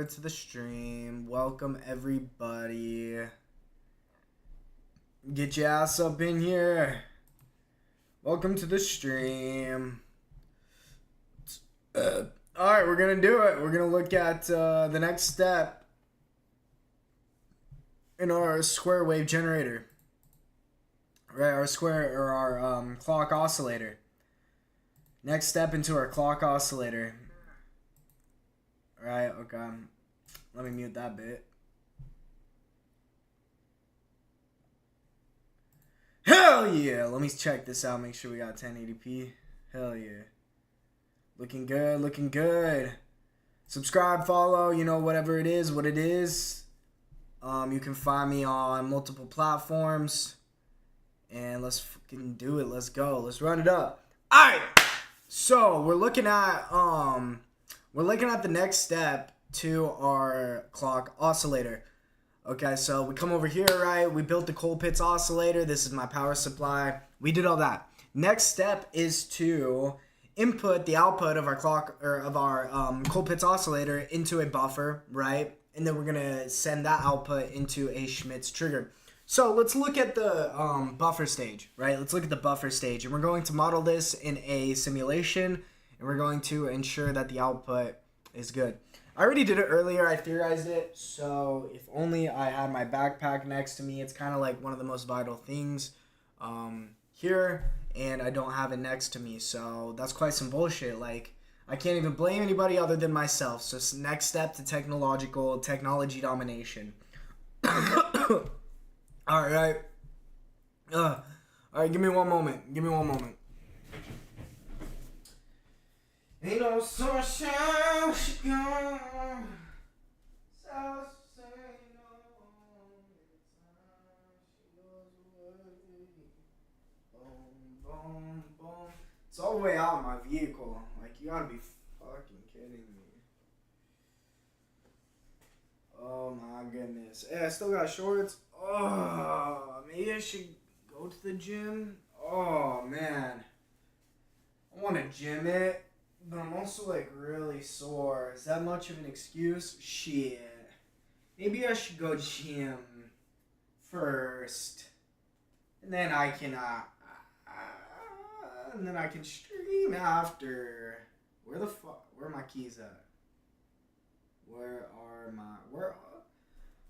to the stream. Welcome everybody. Get your ass up in here. Welcome to the stream. Alright, we're gonna do it. We're gonna look at the next step in our square wave generator. Right, our clock oscillator. Next step into our clock oscillator. Right, okay. Let me mute that bit. Hell yeah! Let me check this out, make sure we got 1080p. Hell yeah. Looking good, looking good. Subscribe, follow, you know, whatever it is, what it is. You can find me on multiple platforms. And let's fucking do it. Let's go. Let's run it up. Alright! So, we're looking at the next step to our clock oscillator. Okay, so we come over here, right? We built the coal pits oscillator. This is my power supply. We did all that. Next step is to input the output of our clock or of our coal pits oscillator into a buffer, right? And then we're gonna send that output into a Schmidt's trigger. So let's look at the buffer stage, right? Let's look at the buffer stage, and we're going to model this in a simulation, and we're going to ensure that the output is good. I already did it earlier. I theorized it, so if only I had my backpack next to me. It's kind of like one of the most vital things here, and I don't have it next to me, so that's quite some bullshit. Like, I can't even blame anybody other than myself. So next step to technology domination. Alright. Alright, give me one moment. Give me one moment. Ain't no sunshine, she gone. So say no. She goes away. Boom, boom, boom. It's all the way out in my vehicle. Like, you gotta be fucking kidding me. Oh my goodness. Hey, I still got shorts. Oh, maybe I should go to the gym. Oh man. I want to gym it, but I'm also like really sore. Is that much of an excuse? Shit. Maybe I should go gym first. And then I can stream after. Where are my keys at?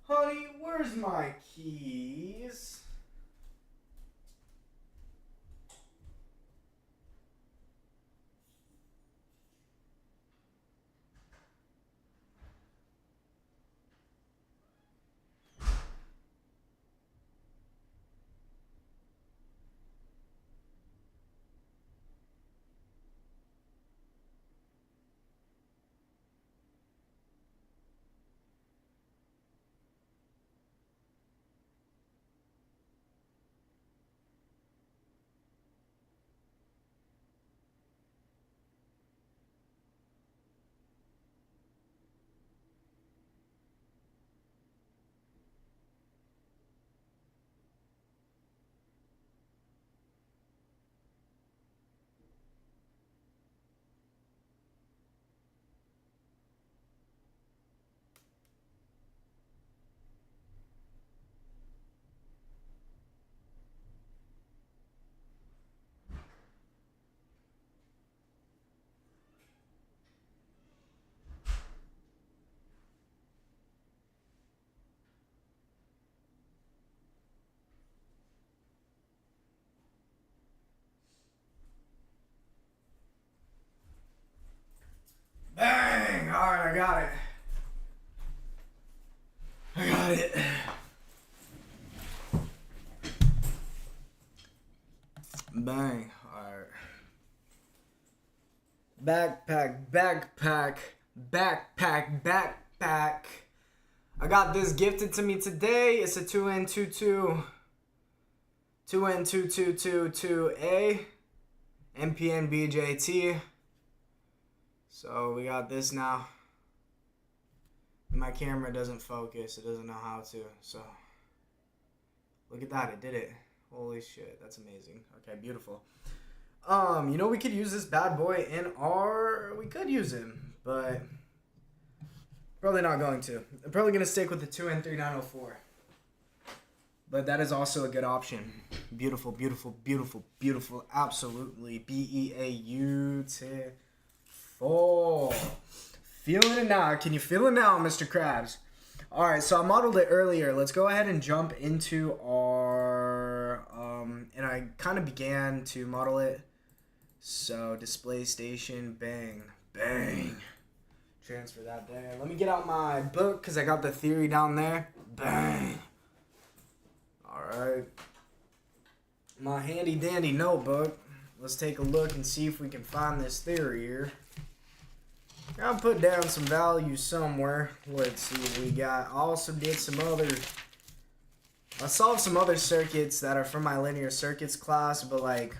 Honey, where's my keys? Bang! Alright, I got it. I got it. Bang. Alright. Backpack. I got this gifted to me today. It's a 2N222A MPN BJT. So we got this now. My camera doesn't focus. It doesn't know how to. So look at that. It did it. Holy shit. That's amazing. Okay, beautiful. You know, we could use this bad boy in we could use him, but Probably not going to. I'm probably going to stick with the 2N3904. But that is also a good option. Beautiful, beautiful, beautiful, beautiful. Absolutely. Beautiful. Feeling it now. Can you feel it now, Mr. Krabs? All right, so I modeled it earlier. Let's go ahead and jump into our... and I kind of began to model it. So, display station, bang, bang. Transfer that there. Let me get out my book because I got the theory down there. Bang. Alright. My handy dandy notebook. Let's take a look and see if we can find this theory here. I'll put down some values somewhere. Let's see what we got. I also did some other... I solved some other circuits that are from my linear circuits class, but like,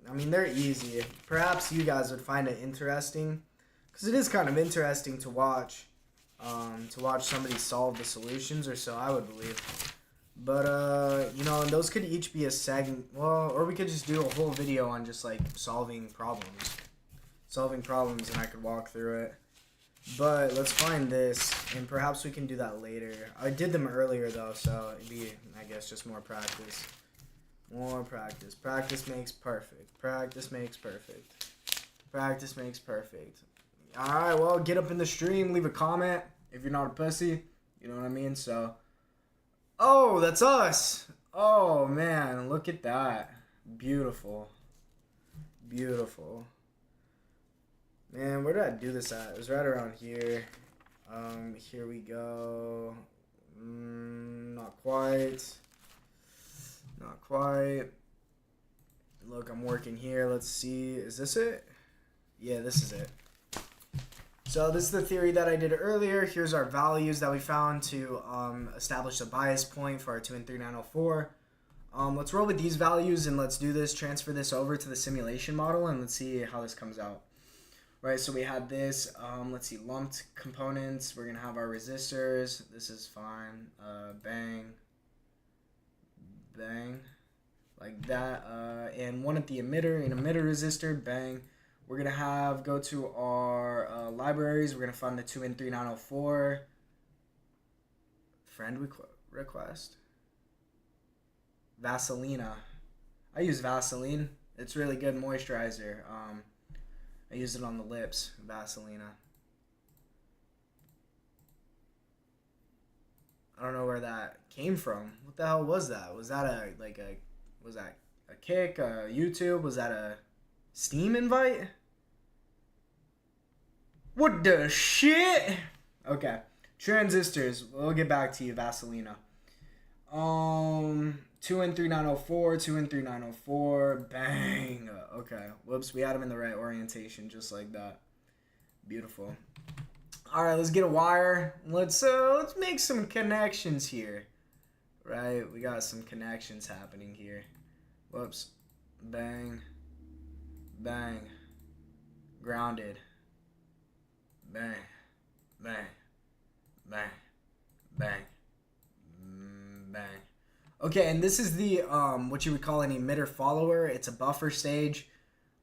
I mean, they're easy. Perhaps you guys would find it interesting. Because it is kind of interesting to watch somebody solve the solutions, or so I would believe. But, you know, those could each be a segment, well, or we could just do a whole video on just, like, solving problems. Solving problems, and I could walk through it. But let's find this, and perhaps we can do that later. I did them earlier, though, so it'd be, I guess, just more practice. More practice. Practice makes perfect. Practice makes perfect. Practice makes perfect. Alright, well, get up in the stream, leave a comment if you're not a pussy. You know what I mean? So... Oh, that's us. Oh, man. Look at that. Beautiful. Beautiful. Man, where did I do this at? It was right around here. Here we go. Not quite. Not quite. Look, I'm working here. Let's see. Is this it? Yeah, this is it. So this is the theory that I did earlier. Here's our values that we found to establish a bias point for our 2N3904. Let's roll with these values and let's do this, transfer this over to the simulation model, and let's see how this comes out. Right, so we had this, let's see, lumped components. We're going to have our resistors. This is fine. Bang. Bang. Like that. And one at the emitter, an emitter resistor. Bang. We're going to have, go to our libraries. We're going to find the 2N3904. Friend request. Vaselina. I use Vaseline. It's really good moisturizer. I use it on the lips. Vaselina. I don't know where that came from. What the hell was that? Was that was that a kick, a YouTube? Was that a Steam invite? What the shit? Okay. Transistors. We'll get back to you, Vaselina. 2N3904, 2N3904. Bang. Okay. Whoops. We had them in the right orientation, just like that. Beautiful. All right. Let's get a wire. Let's make some connections here. Right. We got some connections happening here. Whoops. Bang. Bang. Grounded. Bang. Bang. Bang. Bang. Bang. Okay, and this is the what you would call an emitter follower. It's a buffer stage.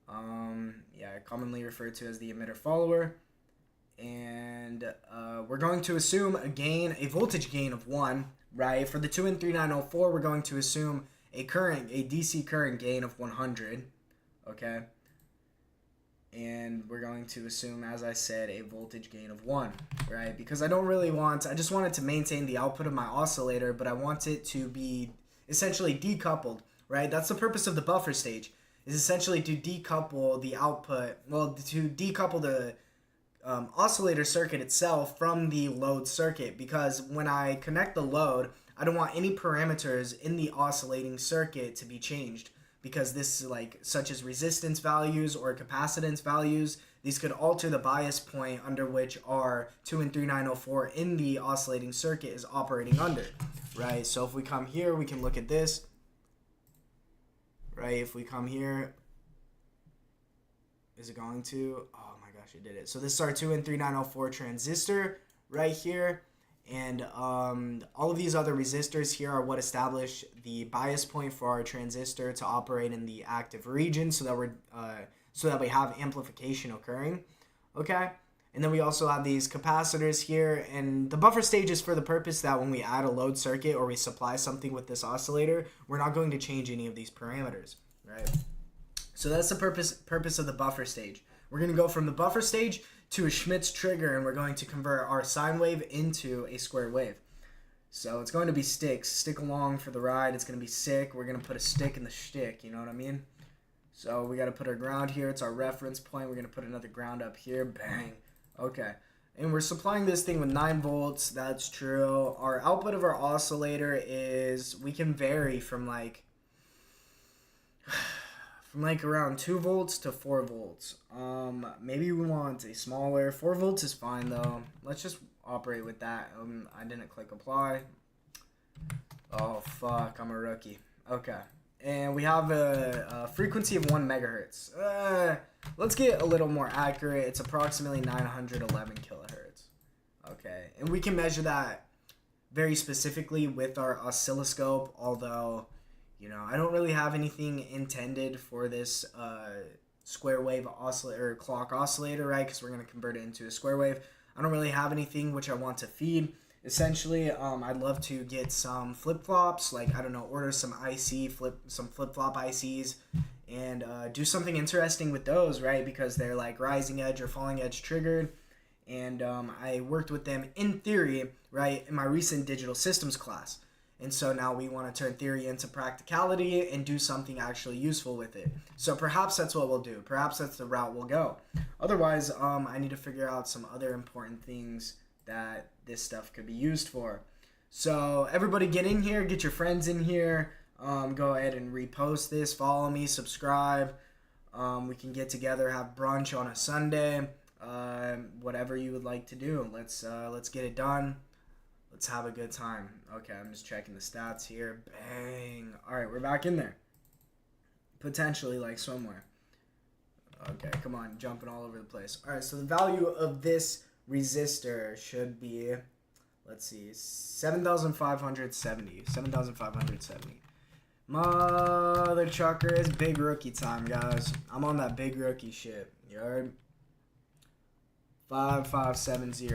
Yeah, commonly referred to as the emitter follower. And we're going to assume a voltage gain of 1, right? For the 2N3904, we're going to assume a DC current gain of 100, okay? And we're going to assume, as I said, a voltage gain of 1, right? Because I just want it to maintain the output of my oscillator, but I want it to be essentially decoupled, right? That's the purpose of the buffer stage, is essentially to decouple the output, to decouple the oscillator circuit itself from the load circuit, because when I connect the load, I don't want any parameters in the oscillating circuit to be changed. Because this, such as resistance values or capacitance values, these could alter the bias point under which our 2N3904 in the oscillating circuit is operating under, right? So if we come here, we can look at this, right? If we come here, is it going to? Oh my gosh, it did it. So this is our 2N3904 transistor right here. And all of these other resistors here are what establish the bias point for our transistor to operate in the active region, so that we have amplification occurring, okay? And then we also have these capacitors here, and the buffer stage is for the purpose that when we add a load circuit or we supply something with this oscillator, we're not going to change any of these parameters, right? So that's the purpose of the buffer stage. We're going to go from the buffer stage to a Schmidt's trigger, and we're going to convert our sine wave into a square wave. So it's going to be sticks. Stick along for the ride. It's going to be sick. We're going to put a stick in the shtick, you know what I mean? So we got to put our ground here. It's our reference point. We're going to put another ground up here. Bang. Okay, and we're supplying this thing with 9 volts. That's true. Our output of our oscillator is, we can vary from like around 2 volts to 4 volts. Maybe we want a smaller. 4 volts is fine though. Let's just operate with that. I didn't click apply. Oh fuck, I'm a rookie. Okay. And we have a frequency of 1 megahertz. Let's get a little more accurate. It's approximately 911 kilohertz. Okay, and we can measure that very specifically with our oscilloscope, although, you know, I don't really have anything intended for this square wave oscillator, or clock oscillator, right? Because we're going to convert it into a square wave. I don't really have anything which I want to feed. Essentially, I'd love to get some flip-flops, like, I don't know, order some some flip-flop ICs, and do something interesting with those, right? Because they're like rising edge or falling edge triggered, and I worked with them in theory, right, in my recent digital systems class. And so now we want to turn theory into practicality and do something actually useful with it. So perhaps that's what we'll do. Perhaps that's the route we'll go. Otherwise, I need to figure out some other important things that this stuff could be used for. So everybody get in here, get your friends in here, go ahead and repost this, follow me, subscribe. We can get together, have brunch on a Sunday, whatever you would like to do. Let's get it done. Let's have a good time. Okay, I'm just checking the stats here. Bang. All right, we're back in there. Potentially like somewhere. Okay, come on, jumping all over the place. All right, so the value of this resistor should be, let's see, 7,570. 7,570. Mother chucker, it's big rookie time, guys. I'm on that big rookie shit. You heard? 5570.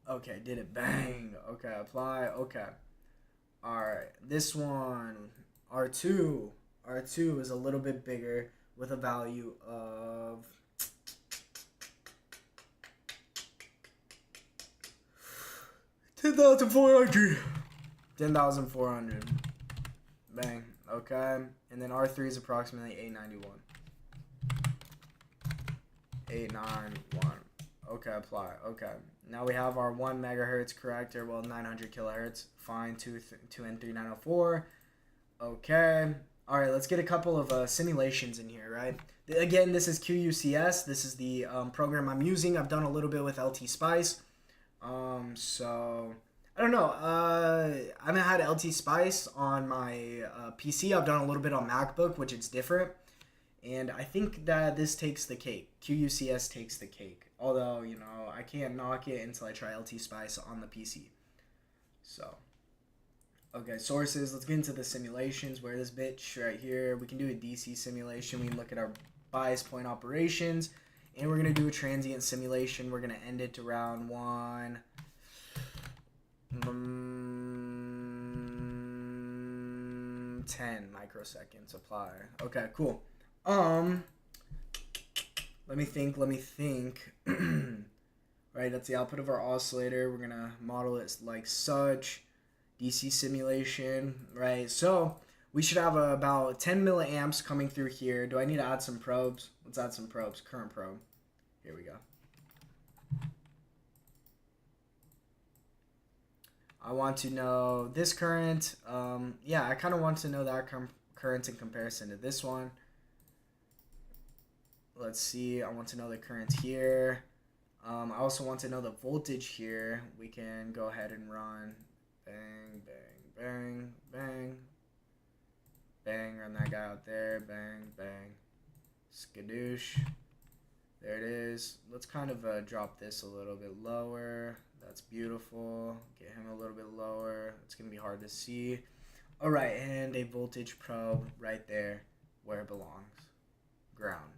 Okay, did it. Bang. Okay, apply. Okay. Alright, this one, R2 is a little bit bigger with a value of 10,400. 10,400. Bang. Okay. And then R3 is approximately 891. 891. Okay, apply. Okay. Now we have our 1 megahertz corrector. Well, 900 kilohertz. Fine. 2N3904. Okay. All right, let's get a couple of simulations in here, right? Again, this is QUCS. This is the program I'm using. I've done a little bit with LT Spice. So I don't know. I haven't had LT Spice on my PC. I've done a little bit on MacBook, which is different. And I think that this takes the cake. QUCS takes the cake. Although, you know, I can't knock it until I try LT Spice on the PC. So, okay, sources. Let's get into the simulations. Where this bitch right here. We can do a DC simulation. We can look at our bias point operations. And we're going to do a transient simulation. We're going to end it to round 1. 10 microseconds. Apply. Okay, cool. Let me think. Right, that's the output of our oscillator. We're gonna model it like such. DC simulation, right? So we should have about 10 milliamps coming through here. Do I need to add some probes? Let's add some probes. Current probe. Here we go. I want to know this current. Yeah, I kind of want to know that current in comparison to this one. Let's see. I want to know the current here. I also want to know the voltage here. We can go ahead and run bang, bang, bang, bang, bang. Run that guy out there. Bang, bang. Skadoosh. There it is. Let's kind of drop this a little bit lower. That's beautiful. Get him a little bit lower. It's going to be hard to see. All right, and a voltage probe right there where it belongs. Ground.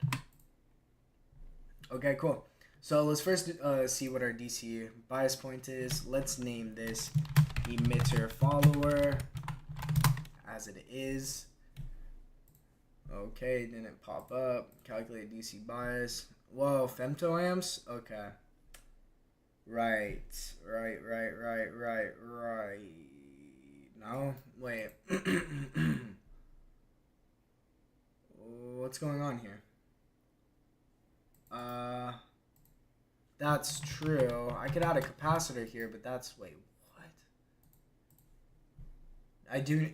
Okay, cool. So let's first see what our DC bias point is. Let's name this emitter follower as it is. Okay, didn't pop up. Calculate DC bias. Whoa, femtoamps? Okay. Right. No? Wait. What's going on here? That's true. I could add a capacitor here, but that's, wait, what? I do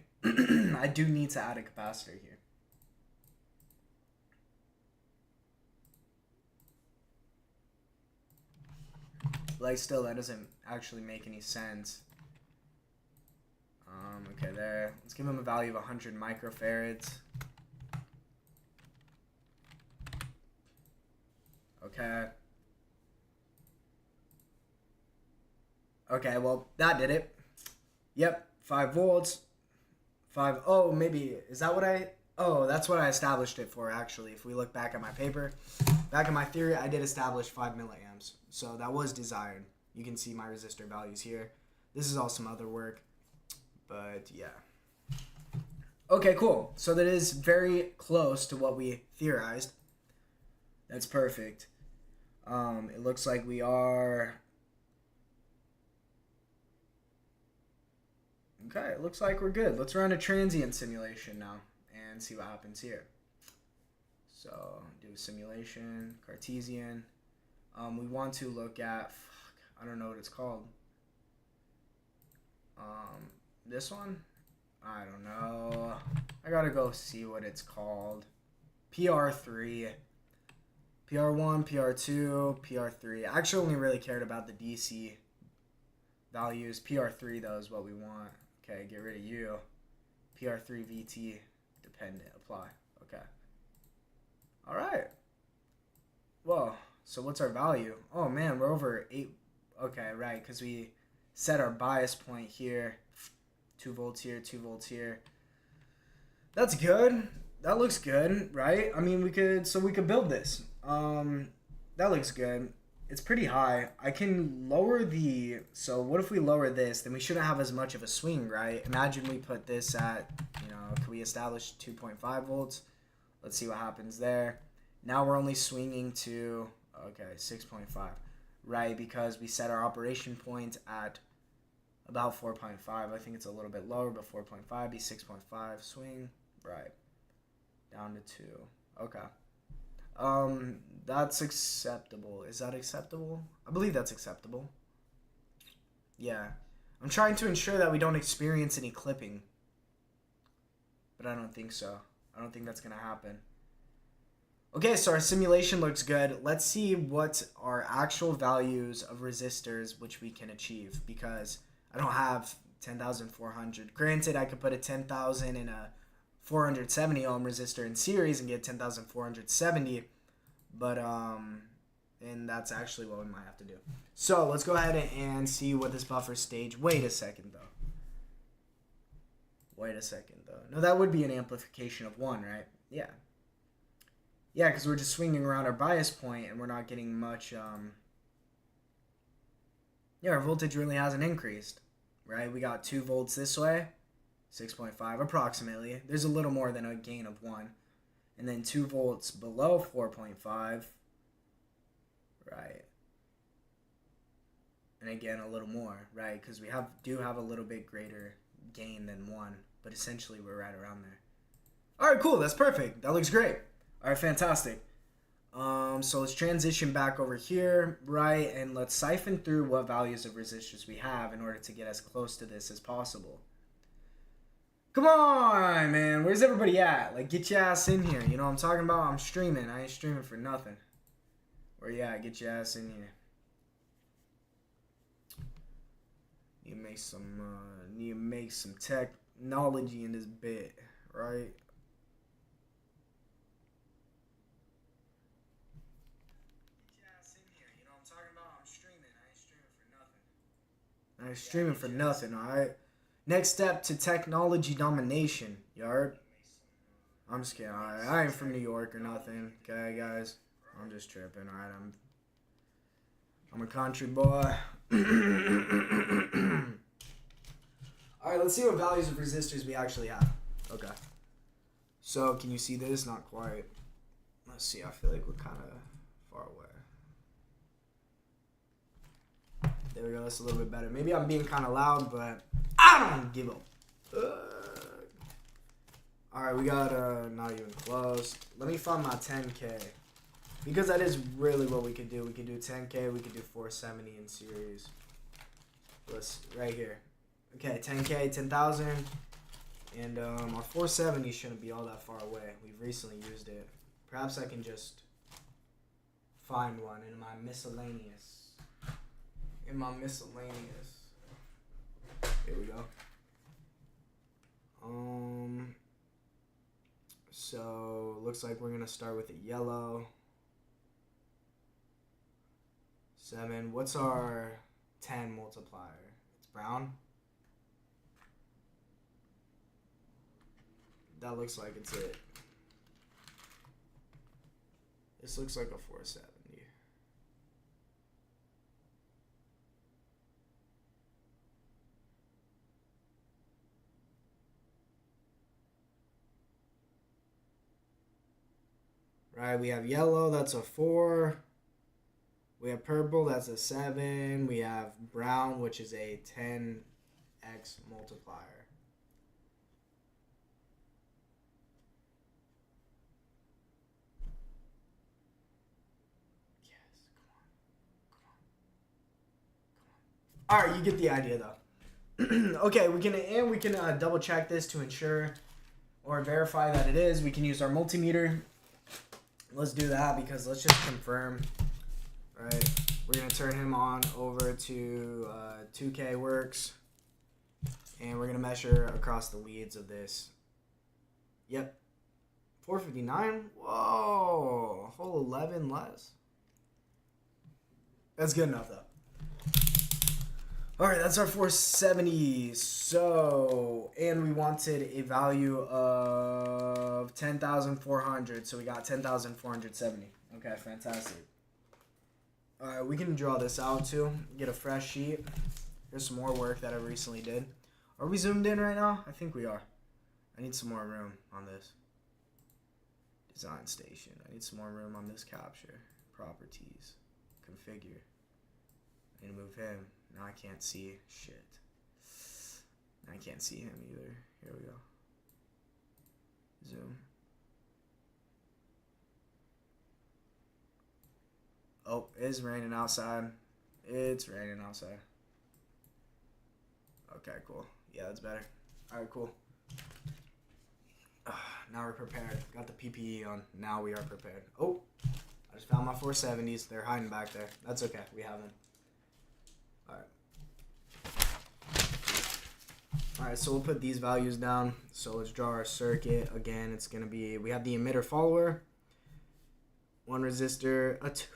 I do need to add a capacitor here. Like, still, that doesn't actually make any sense. Okay, there. Let's give him a value of 100 microfarads. Okay. Okay, well, that did it. Yep, 5 volts. 5, oh, maybe, is that what oh, that's what I established it for, actually. If we look back at my paper, back in my theory, I did establish 5 milliamps. So that was desired. You can see my resistor values here. This is all some other work, but yeah. Okay, cool. So that is very close to what we theorized. That's perfect. It looks like we are... Okay, it looks like we're good. Let's run a transient simulation now and see what happens here. So, do a simulation, Cartesian. We want to look at, I don't know what it's called. This one? I don't know. I gotta go see what it's called. PR3. PR1, PR2, PR3. I actually only really cared about the DC values. PR3 though is what we want. Okay, get rid of you. PR3 VT dependent. Apply. Okay. Alright. Whoa. So what's our value? Oh man, we're over 8. Okay, right, because we set our bias point here. 2 volts here, 2 volts here. That's good. That looks good, right? I mean, we could build this. That looks good. It's pretty high. I can lower the, so what if we lower this? Then we shouldn't have as much of a swing, right? Imagine we put this at, can we establish 2.5 volts? Let's see what happens there. Now we're only swinging to, okay, 6.5, right? Because we set our operation point at about 4.5. I think it's a little bit lower, but 4.5 be 6.5 swing, right? Down to 2. Okay. That's acceptable. Is that acceptable? I believe that's acceptable. Yeah. I'm trying to ensure that we don't experience any clipping. But I don't think so. I don't think that's going to happen. Okay, so our simulation looks good. Let's see what our actual values of resistors which we can achieve, because I don't have 10,400. Granted, I could put a 10,000 in a 470 ohm resistor in series and get 10,470, but and that's actually what we might have to do. So let's go ahead and see what this buffer stage. Wait a second though. No, that would be an amplification of 1, right? Yeah. Yeah, because we're just swinging around our bias point and we're not getting much. Yeah, our voltage really hasn't increased, right? We got 2 volts this way. 6.5 approximately. There's a little more than a gain of 1. And then 2 volts below 4.5. Right. And again, a little more, right? Because we do have a little bit greater gain than 1. But essentially, we're right around there. All right, cool. That's perfect. That looks great. All right, fantastic. So let's transition back over here, right? And let's siphon through what values of resistors we have in order to get as close to this as possible. Come on, man. Where's everybody at? Like, get your ass in here. You know what I'm talking about? I'm streaming. I ain't streaming for nothing. Where you at? Get your ass in here. Need to make some technology in this bit, right? I ain't streaming for nothing, alright? Next step to technology domination, you heard? I'm just kidding, alright? I ain't from New York or nothing, okay, guys? I'm just tripping, alright? I'm a country boy. Alright, let's see what values of resistors we actually have. Okay. So, can you see this? Not quite. Let's see, I feel like we're kind of far away. There we go, that's a little bit better. Maybe I'm being kind of loud, but I don't give a Alright, we got, not even close. Let me find my 10K. Because that is really what we could do. We could do 10K, we could do 470 in series. Let's, right here. Okay, 10K, 10,000. And, our 470 shouldn't be all that far away. We've recently used it. Perhaps I can just find one in my miscellaneous. Here we go. So looks like we're gonna start with a yellow. 7. What's our 10 multiplier? It's brown. That looks like it's it. This looks like a 470. Right, we have yellow, that's a 4. We have purple, that's a 7. We have brown, which is a 10x multiplier. Yes, come on. All right, you get the idea though. Okay, we can double check this to ensure or verify that it is. We can use our multimeter. Let's do that because let's just confirm. All right, we're gonna turn him on over to 2K works, and we're gonna measure across the leads of this. Yep, 459. Whoa, a whole 11 less. That's good enough though. All right, that's our 470. So, and we wanted a value of 10,400. So we got 10,470. Okay, fantastic. All right, we can draw this out too. Get a fresh sheet. Here's some more work that I recently did. Are we zoomed in right now? I think we are. I need some more room on this. Design station. I need some more room on this capture. Properties. Configure. I need to move him. Now I can't see shit. I can't see him either. Here we go. Zoom. Oh, it's raining outside. It's raining outside. Okay, cool. Yeah, that's better. Alright, cool. Now we're prepared. Got the PPE on. Now we are prepared. Oh, I just found my 470s. They're hiding back there. That's okay. We have them. Alright, so we'll put these values down. So let's draw our circuit. Again, it's going to be, we have the emitter follower, 1 resistor, a 2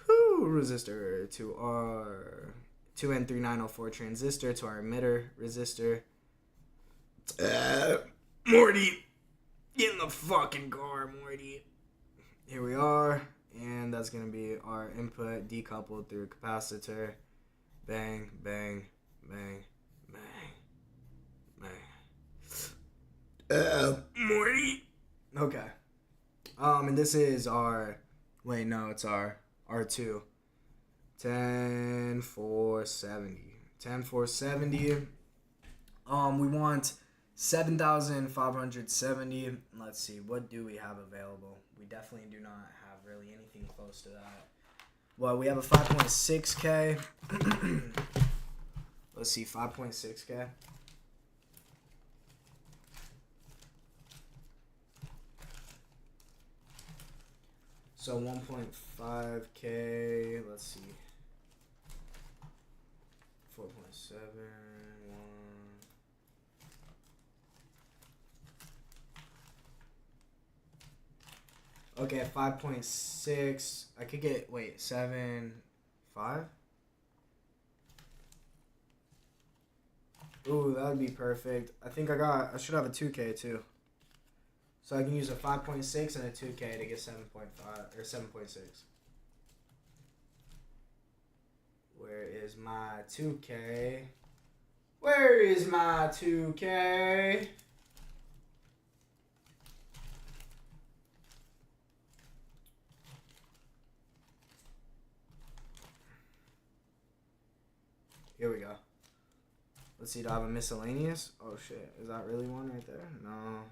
resistor to our 2N3904 transistor to our emitter resistor. Morty, get in the fucking car, Morty. Here we are, and that's going to be our input decoupled through a capacitor. Bang, bang, bang, bang. Morty. Okay. And this is our, wait, no, it's our R2. 10,470. 10,470. We want 7,570. Let's see, what do we have available? We definitely do not have really anything close to that. Well, we have a 5.6K. Let's see, 5.6K. So 1.5K, let's see. 4.7, 1. Okay, 5.6. I could get, wait, 7, 5? Ooh, that would be perfect. I think I should have a 2K too. So I can use a 5.6 and a 2K to get 7.5 or 7.6. Where is my 2K? Where is my 2K? Here we go. Let's see, do I have a miscellaneous? Oh shit, is that really one right there? No,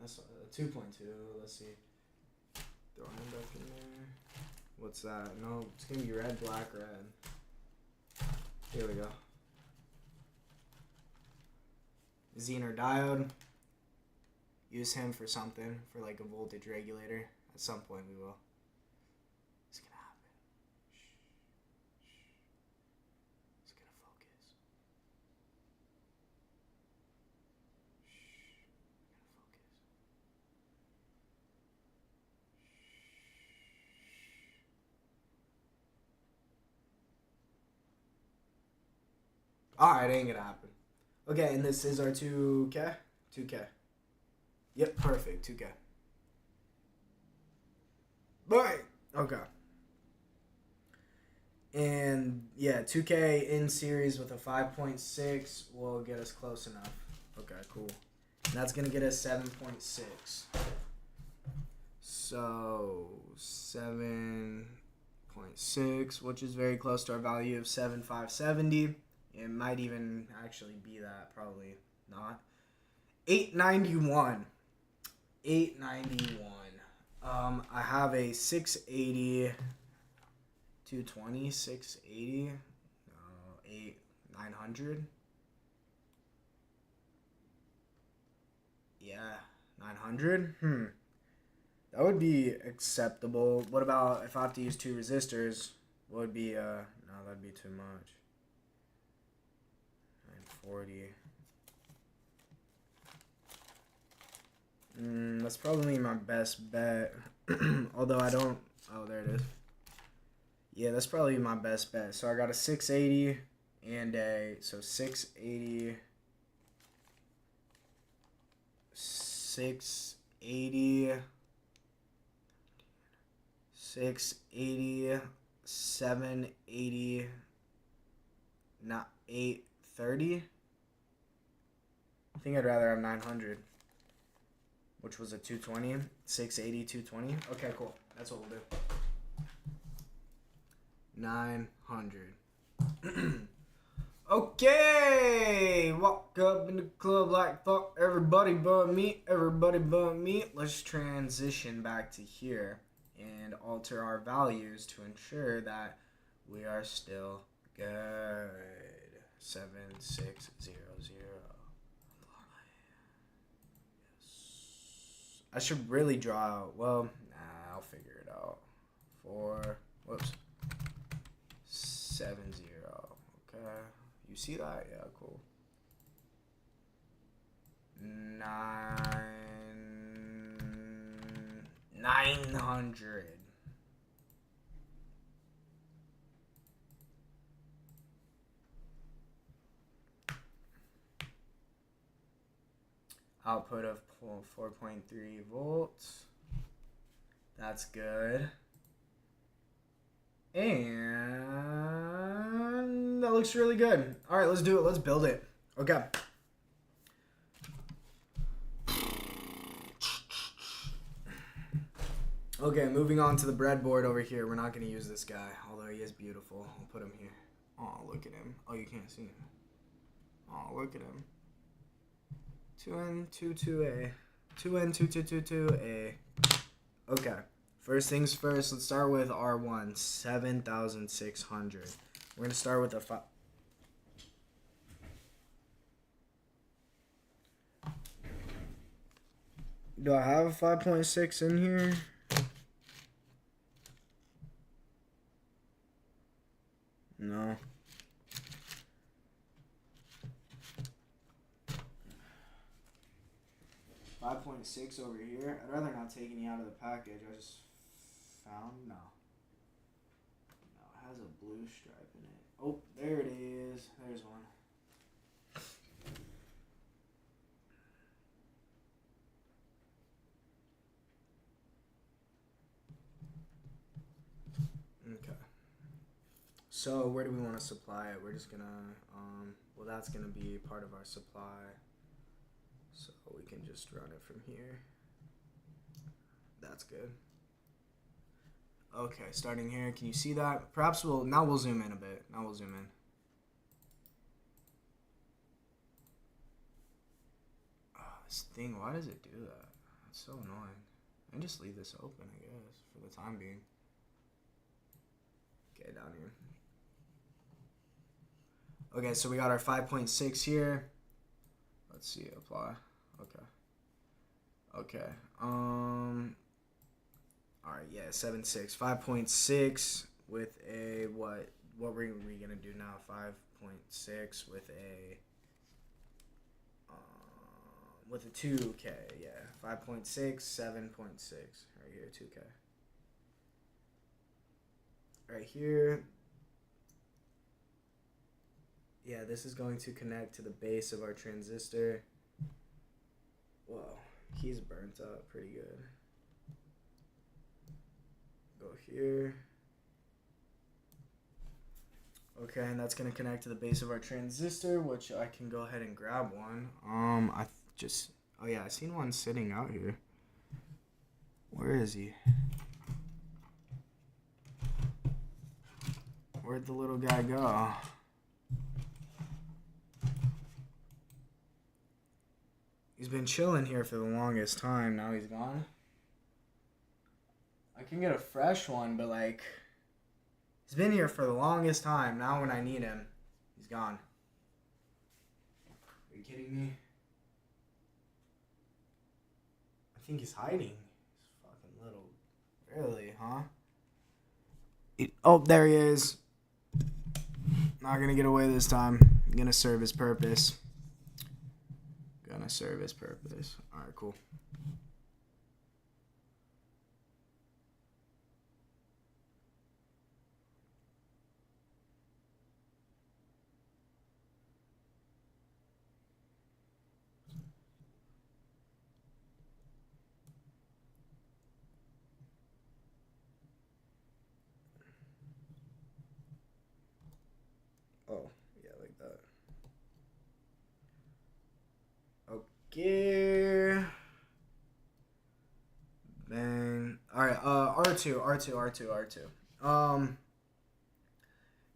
that's 2.2. Let's see. Throw him back in there. What's that? No, it's gonna be red, black, red. Here we go. Zener diode. Use him for something, for like a voltage regulator. At some point we will. It's gonna happen. Shh. Shh. It's gonna focus. Shh. Gonna focus. Shh. Alright, ain't gonna happen. Okay, and this is our 2K? 2K. Yep, perfect, 2K. Right. Okay. And yeah, 2K in series with a 5.6 will get us close enough. Okay, cool. And that's going to get us 7.6. So 7.6, which is very close to our value of 7,570. It might even actually be that, probably not. 891. 891. I have a 680, 220, 680, 900. Yeah, 900. That would be acceptable. What about if I have to use 2 resistors? What would be, no, that'd be too much. 940. That's probably my best bet. Although I don't... Oh, there it is. Yeah, that's probably my best bet. So I got a 680 and a... So 680... 680... 680... 780... Not 830. I think I'd rather have 900. Which was a 220, 680, 220. Okay, cool. That's what we'll do. 900. Okay! Walk up in the club like fuck everybody but me. Everybody but me. Let's transition back to here and alter our values to ensure that we are still good. 7600. I should really draw out. Well, nah, I'll figure it out. 70. Okay. You see that? Yeah, cool. 900. Output of 4.3 volts. That's good. And that looks really good. All right, let's do it. Let's build it. Okay. Okay, moving on to the breadboard over here. We're not going to use this guy, although he is beautiful. I'll put him here. Oh, look at him. Oh, you can't see him. Oh, look at him. 2N22A. 2N2222A. Okay. First things first, let's start with R1. 7,600. We're going to start with a 5. Do I have a 5.6 in here? No. .6 over here. I'd rather not take any out of the package. I just found no. No, it has a blue stripe in it. Oh, there it is. There's one. Okay. So where do we want to supply it? We're just gonna, well, that's gonna be part of our supply. So we can just run it from here. That's good. Okay, starting here. Can you see that? Perhaps now we'll zoom in a bit. Now we'll zoom in. Oh, this thing, why does it do that? That's so annoying. And just leave this open, I guess, for the time being. Okay, down here. Okay, so we got our 5.6 here. Let's see, apply. Okay. Alright, yeah, 7.6. 5.6 with a what were we gonna do now? 5.6 with a 2K, yeah. 5.6, 7.6. Right here, 2K. Right here. Yeah, this is going to connect to the base of our transistor. Whoa, he's burnt up pretty good. Go here. Okay, and that's gonna connect to the base of our transistor, which I can go ahead and grab one. Oh yeah, I seen one sitting out here. Where is he? Where'd the little guy go? He's been chilling here for the longest time. Now he's gone. I can get a fresh one, but like, he's been here for the longest time. Now when I need him, he's gone. Are you kidding me? I think he's hiding. He's fucking little. Really, huh? Oh, there he is. Not gonna get away this time. Gonna serve his purpose. Alright, cool. Oh, yeah, like that. Okay. Bang. Alright, R2.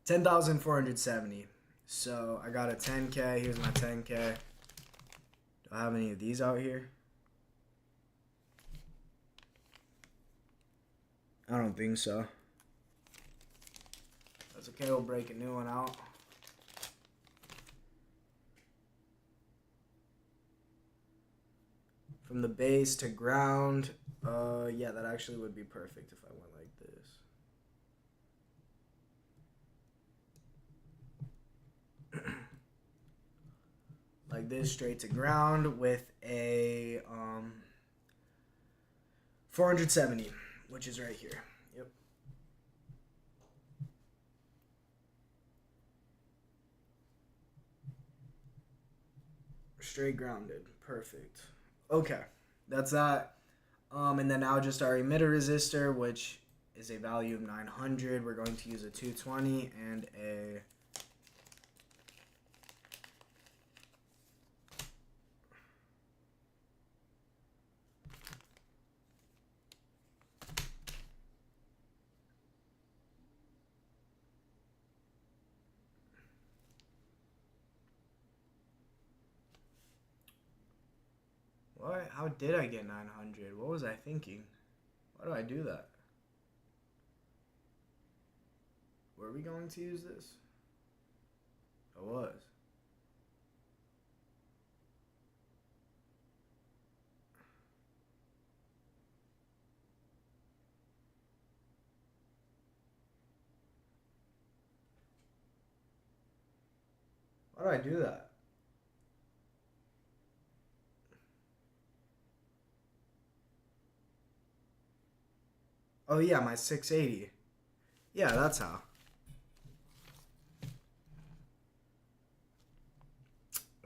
10,470. So I got a 10K. Here's my 10K. Do I have any of these out here? I don't think so. That's okay, we'll break a new one out. From the base to ground, yeah, that actually would be perfect if I went like this. Like this, straight to ground with a 470, which is right here. Yep. Straight grounded. Perfect. Okay, that's that. And then now just our emitter resistor, which is a value of 900. We're going to use a 220 and a what? How did I get 900? What was I thinking? Why do I do that? Were we going to use this? I was. Why do I do that? Oh yeah, my 680. Yeah, that's how.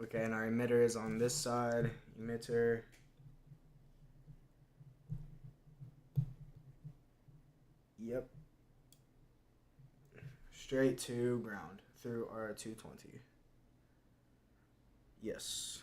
Okay, and our emitter is on this side. Emitter. Yep. straight to ground through our 220. Yes.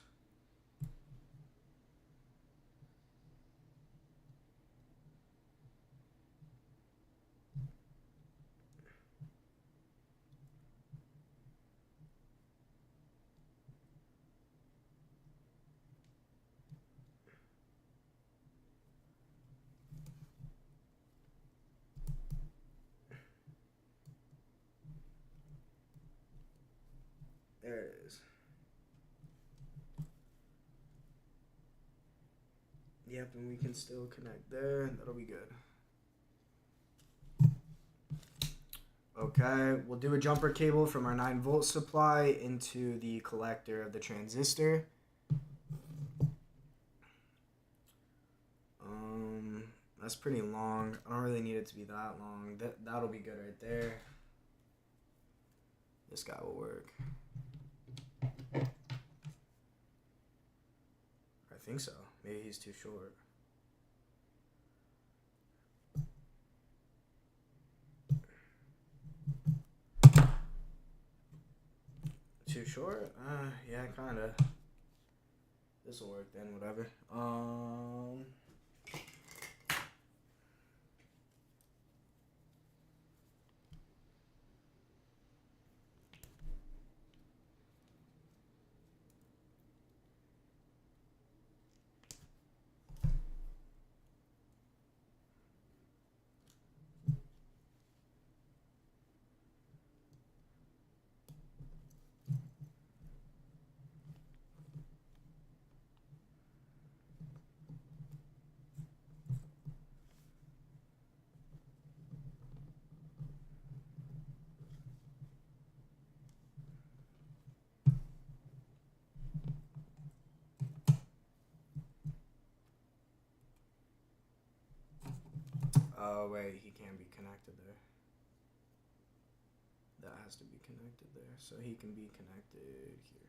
There it is. Yep, and we can still connect there. That'll be good. Okay, we'll do a jumper cable from our 9-volt supply into the collector of the transistor. That's pretty long. I don't really need it to be that long. That'll be good right there. This guy will work. I think so. Maybe he's too short. Too short? Yeah, kinda. This'll work then, whatever. Oh, wait, he can't be connected there. That has to be connected there, so he can be connected here.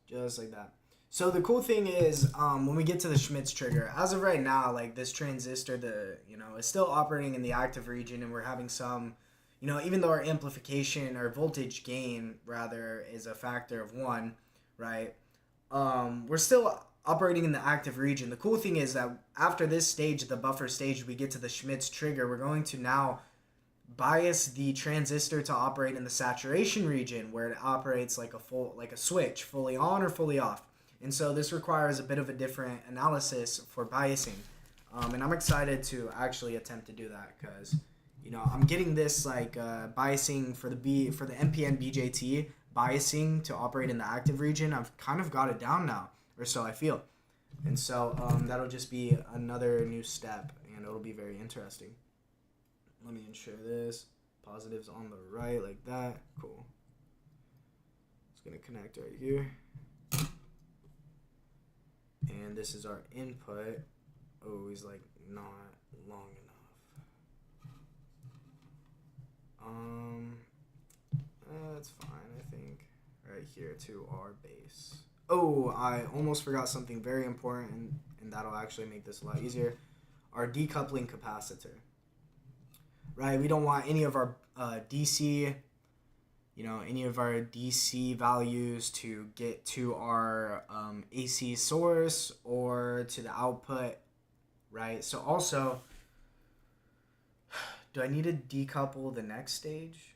Just like that. So the cool thing is, when we get to the Schmitz trigger, as of right now, like this transistor, is still operating in the active region, and we're having some, even though our amplification or voltage gain rather is a factor of 1, right? We're still operating in the active region. The cool thing is that after this stage, the buffer stage, we get to the Schmitz trigger. We're going to now bias the transistor to operate in the saturation region where it operates like a switch, fully on or fully off. And so this requires a bit of a different analysis for biasing. And I'm excited to actually attempt to do that because, I'm getting this biasing for the NPN BJT biasing to operate in the active region. I've kind of got it down now, or so I feel. And so that'll just be another new step, and it'll be very interesting. Let me ensure this. Positives on the right, like that. Cool. It's going to connect right here. And this is our input. Oh, he's like not long enough. That's fine, I think. Right here to our base. Oh, I almost forgot something very important, and that'll actually make this a lot easier. Our decoupling capacitor. Right, we don't want any of our DC, any of our DC values to get to our AC source or to the output, right? So also, do I need to decouple the next stage?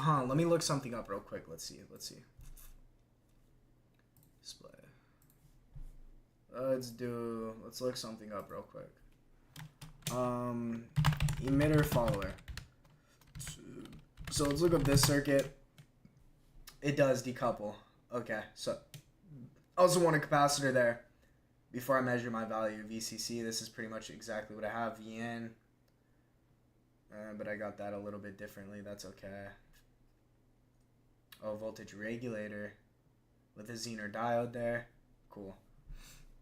Let me look something up real quick. Let's see. Display. Let's look something up real quick. Emitter follower. So let's look up this circuit. It does decouple. Okay, so I also want a capacitor there before I measure my value of VCC. This is pretty much exactly what I have. VN. But I got that a little bit differently. That's okay. Oh, voltage regulator with a Zener diode there. Cool.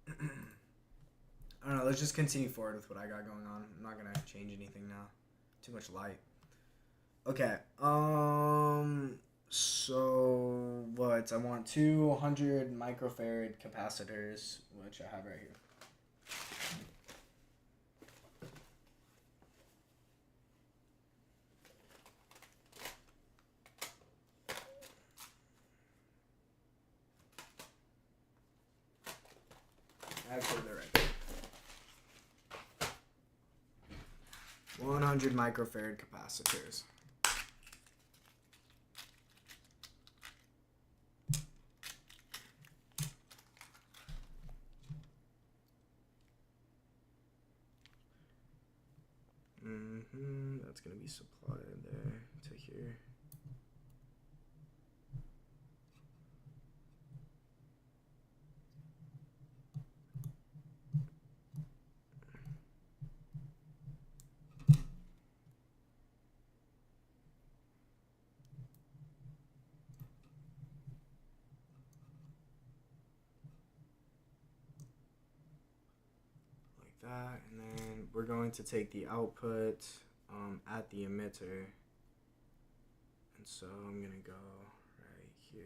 I don't know. Let's just continue forward with what I got going on. I'm not gonna change anything now. Too much light. Okay. So what? I want 200 microfarad capacitors, which I have right here. Actually, they're right there. 100 microfarad capacitors. That's going to be supplied there to here. That, and then we're going to take the output at the emitter, and so I'm gonna go right here.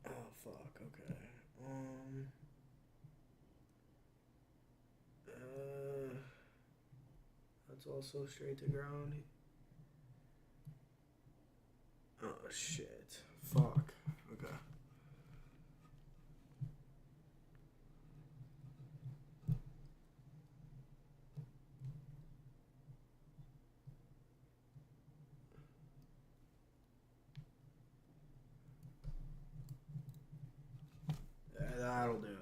Oh fuck, okay. That's also straight to ground. Oh shit. Fuck. Okay. Yeah, that'll do it.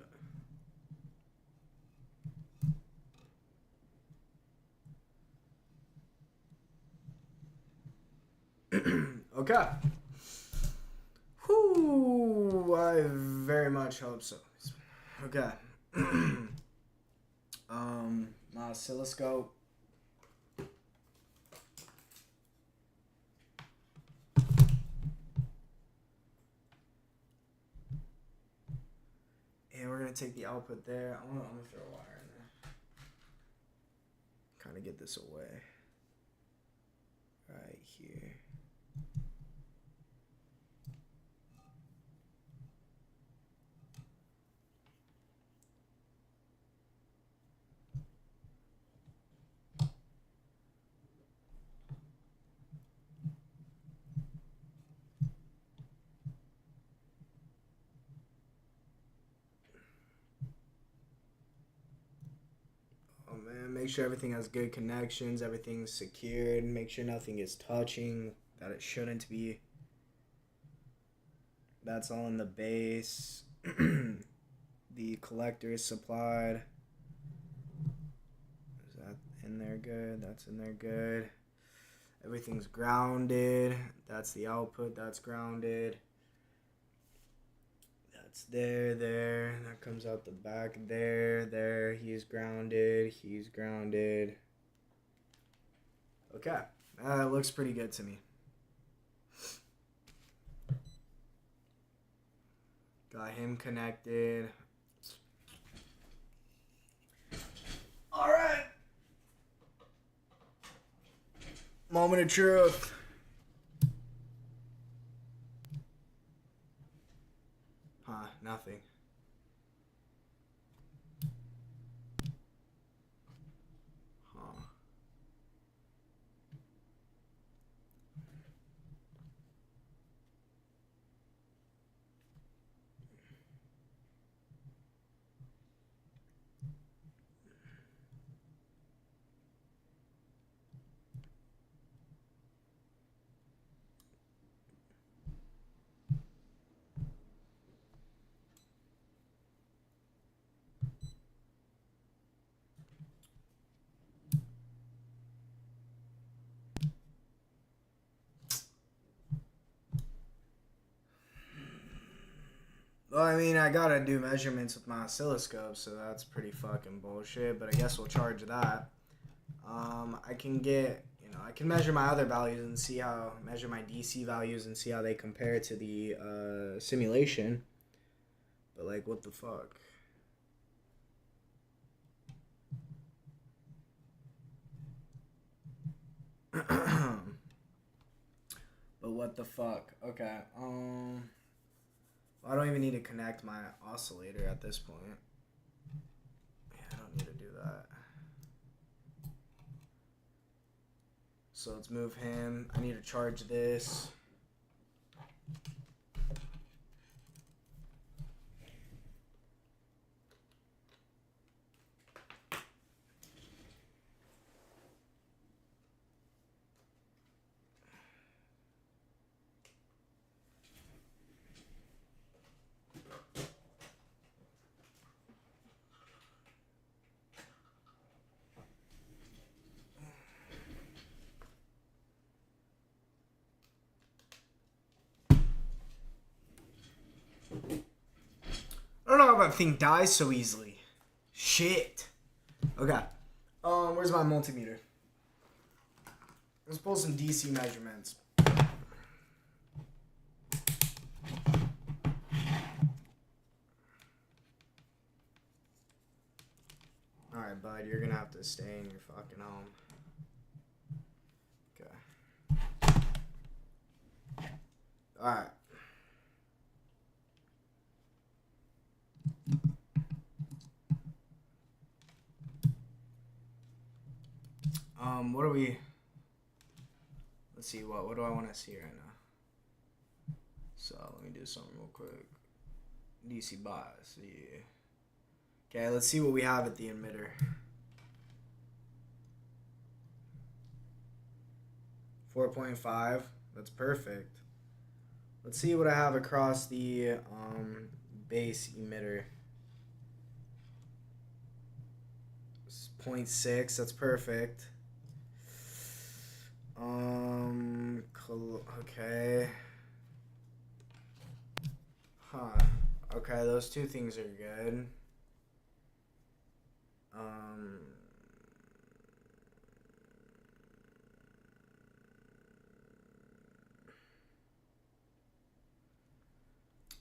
Okay. Whew, I very much hope so. Okay. My oscilloscope. And we're gonna take the output there. I'm gonna throw a wire in there. Kind of get this away. Right here. Oh man, make sure everything has good connections, everything's secured, make sure nothing is touching that it shouldn't be. That's all in the base. The collector is supplied. Is that in there good? That's in there good. Everything's grounded. That's the output, that's grounded. That's there. That comes out the back there. He's grounded. Okay. That looks pretty good to me. Got him connected. Alright. Moment of truth. Huh, nothing. Huh. I mean, I gotta do measurements with my oscilloscope, so that's pretty fucking bullshit, but I guess we'll charge that. I can get, I can measure my other values and measure my DC values and see how they compare to the simulation. But, like, what the fuck? But what the fuck? Okay, I don't even need to connect my oscillator at this point. Yeah, I don't need to do that. So let's move him. I need to charge this. I don't know how that thing dies so easily. Shit. Okay. Where's my multimeter? Let's pull some DC measurements. Alright, bud, you're gonna have to stay in your fucking home. Okay. Alright. What do we... Let's see, what do I want to see right now? So, let me do something real quick. DC bias, yeah. Okay, let's see what we have at the emitter. 4.5, that's perfect. Let's see what I have across the base emitter. 0.6, that's perfect. Okay. Huh. Okay, those two things are good.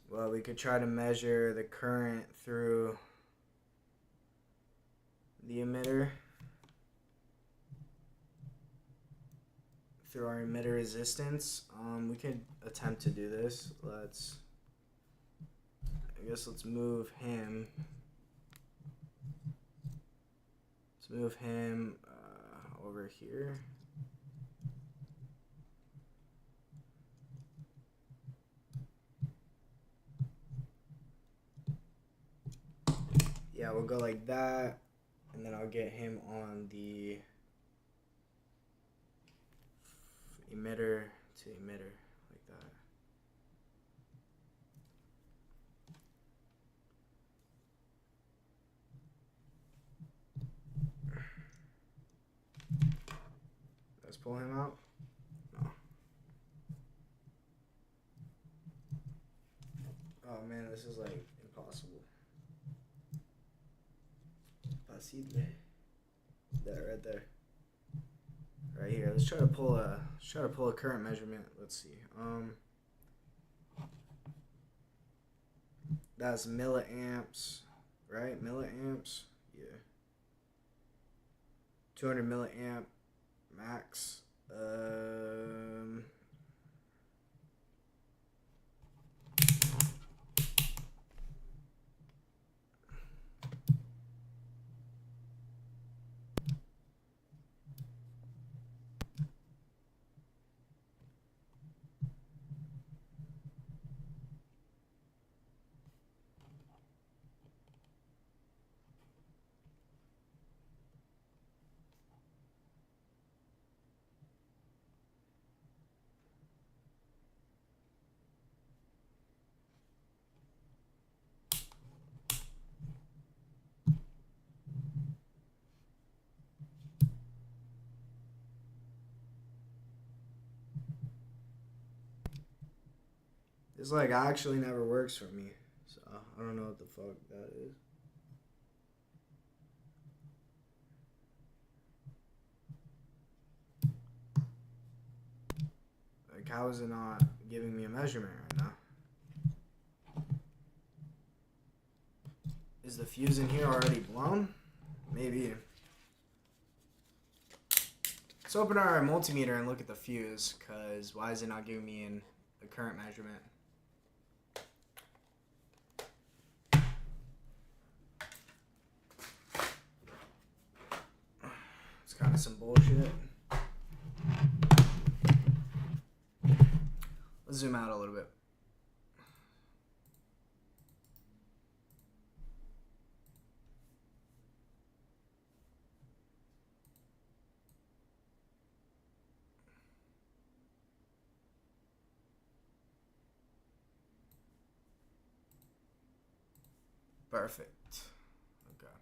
Well, we could try to measure the current through the emitter. Through our emitter resistance. We could attempt to do this. Let's move him. Let's move him over here. Yeah, we'll go like that, and then I'll get him on the emitter to emitter, like that. Let's pull him out. No. Oh man, this is like impossible. Impossible. There, right there. Right here. Let's try to pull a current measurement. Let's see. That's milliamps, right? Milliamps. Yeah. 200 milliamp max. This like actually never works for me. So I don't know what the fuck that is. Like, how is it not giving me a measurement right now? Is the fuse in here already blown? Maybe. Let's open our multimeter and look at the fuse, because why is it not giving me a current measurement? It's kind of some bullshit. Let's zoom out a little bit. Perfect. Okay.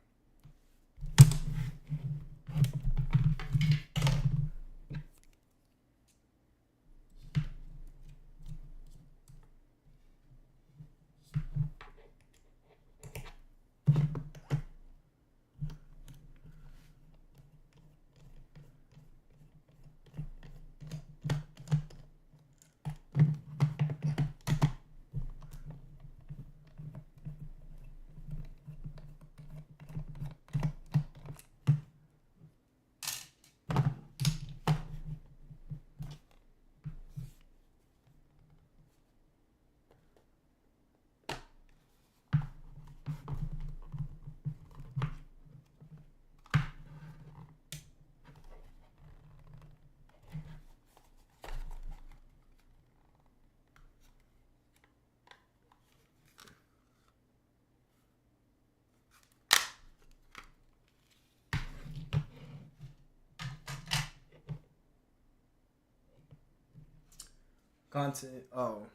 Oh.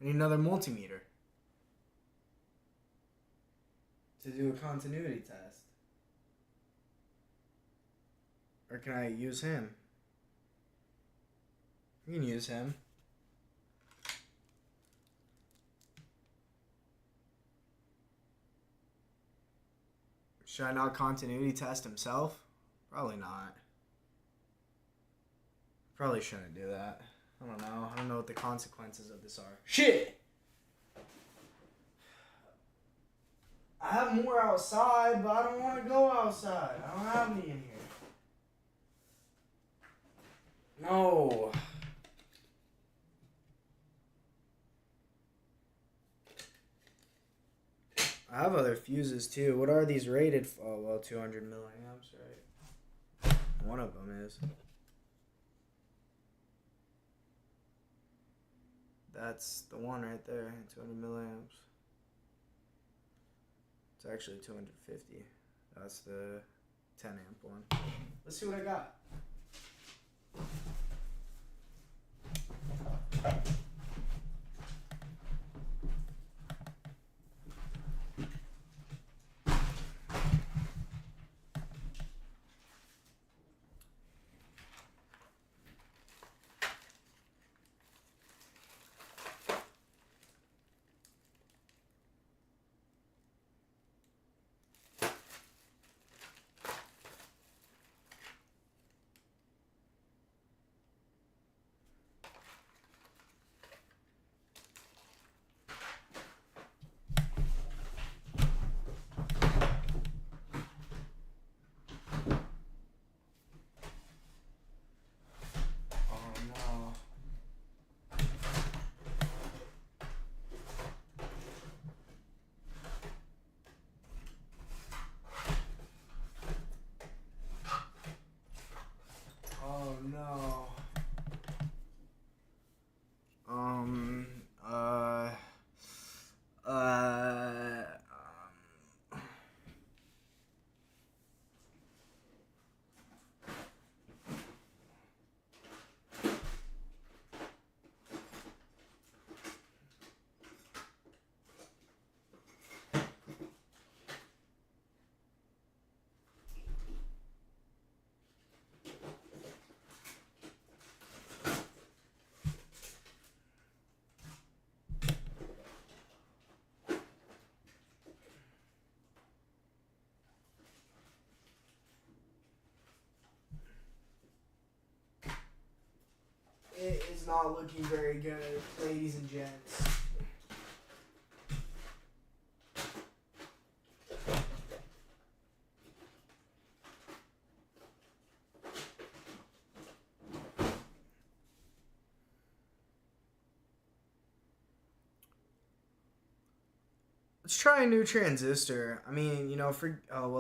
I need another multimeter to do a continuity test. Or can I use him? You can use him. Should I not continuity test himself? Probably not. Probably shouldn't do that. I don't know. I don't know what the consequences of this are. Shit! I have more outside, but I don't want to go outside. I don't have any in here. No. I have other fuses too. What are these rated for? Oh, well, 200 milliamps, right? One of them is. That's the one right there, 200 milliamps. It's actually 250. That's the 10 amp one. Let's see what I got. not looking very good, ladies and gents. Let's try a new transistor. I mean, you know,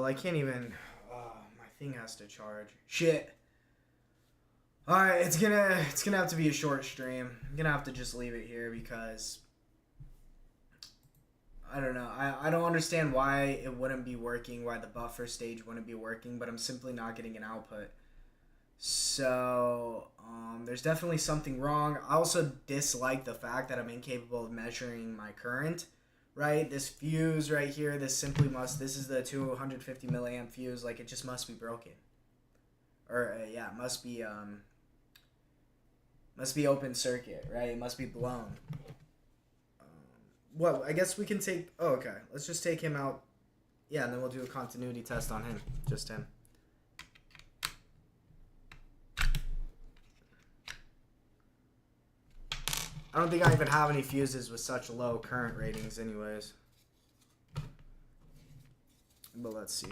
I can't even. My thing has to charge. Shit. All right, it's gonna have to be a short stream. I'm gonna have to just leave it here because I don't know. I don't understand why it wouldn't be working, why the buffer stage wouldn't be working, but I'm simply not getting an output. So there's definitely something wrong. I also dislike the fact that I'm incapable of measuring my current. Right, this fuse right here, this is the 250 milliamp fuse, like it just must be broken. Or, yeah, must be open circuit, right? It must be blown. Well, I guess we can take, oh, okay, let's just take him out. Yeah, and then we'll do a continuity test on him, just him. I don't think I even have any fuses with such low current ratings anyways. But let's see.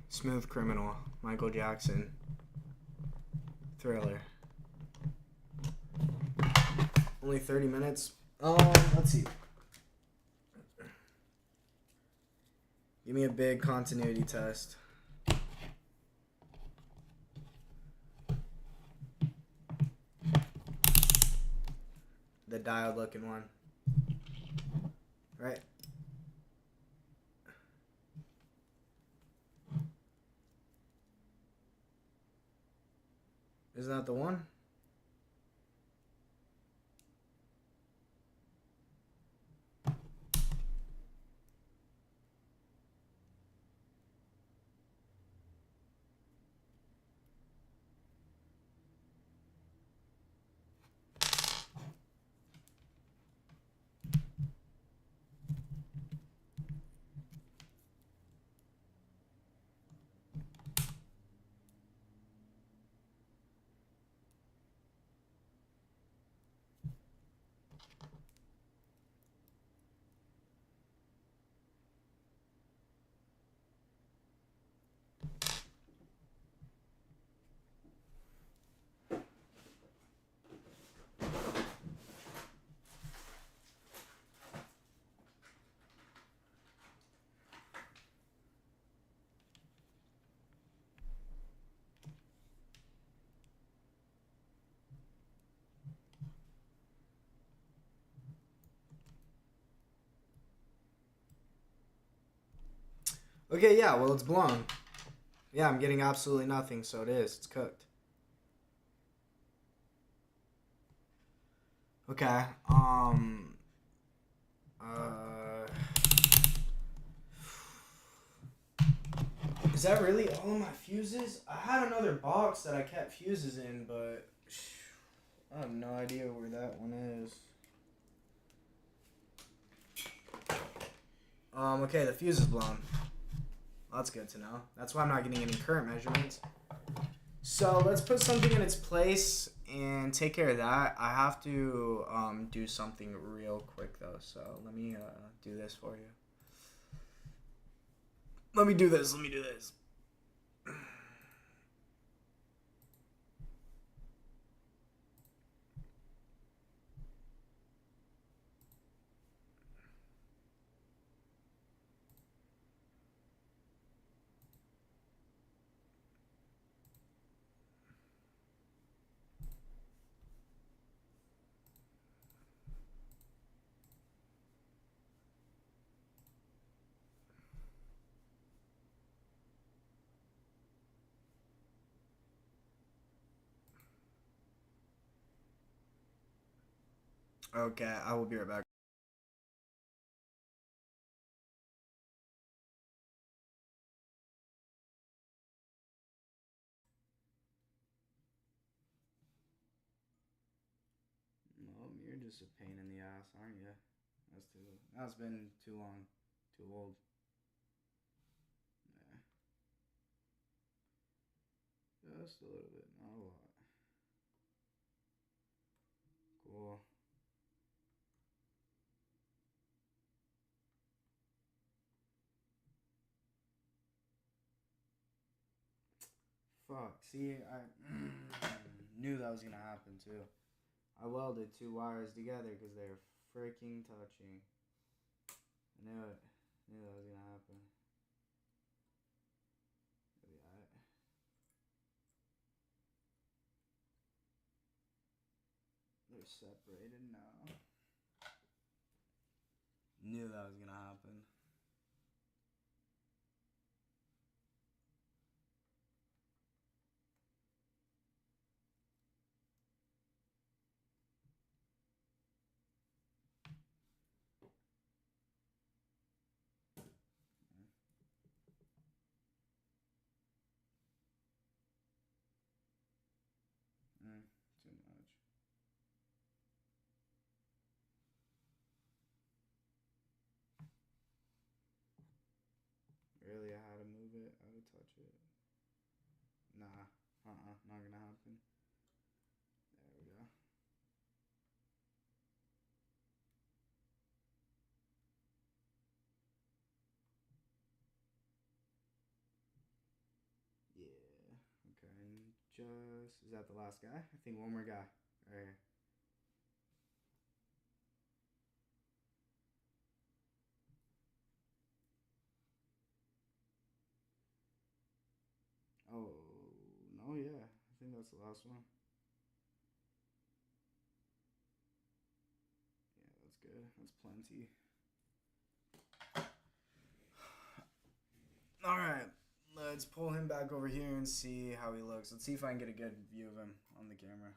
Smooth Criminal, Michael Jackson, Thriller. Only 30 minutes. Let's see. Give me a big continuity test. The dialed looking one. Right. Isn't that the one? Okay, yeah, well, it's blown. Yeah, I'm getting absolutely nothing, so it is. It's cooked. Okay, is that really all of my fuses? I had another box that I kept fuses in, but I have no idea where that one is. Okay, the fuse is blown. That's good to know. That's why I'm not getting any current measurements. So let's put something in its place and take care of that. I have to do something real quick though. So let me do this for you. Let me do this. Okay, I will be right back. Well, you're just a pain in the ass, aren't you? That's been too long. Too old. Yeah. Just a little bit, not a lot. Cool. Fuck. See, I knew that was gonna happen too. I welded two wires together because they're freaking touching. I knew it. Knew that was gonna happen. It'll be alright. They're separated now. Knew that was gonna happen. Too much. Really, I had to move it. I had to touch it. Nah. Not gonna happen. There we go. Yeah. Okay. And just... Is that the last guy? I think one more guy. Right here. Oh, no, yeah. I think that's the last one. Yeah, that's good. That's plenty. Alright. Let's pull him back over here and see how he looks. Let's see if I can get a good view of him on the camera.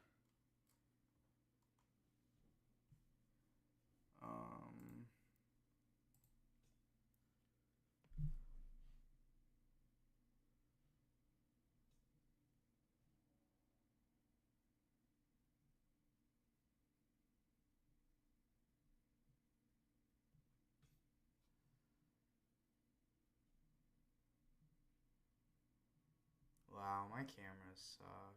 Wow, my cameras suck.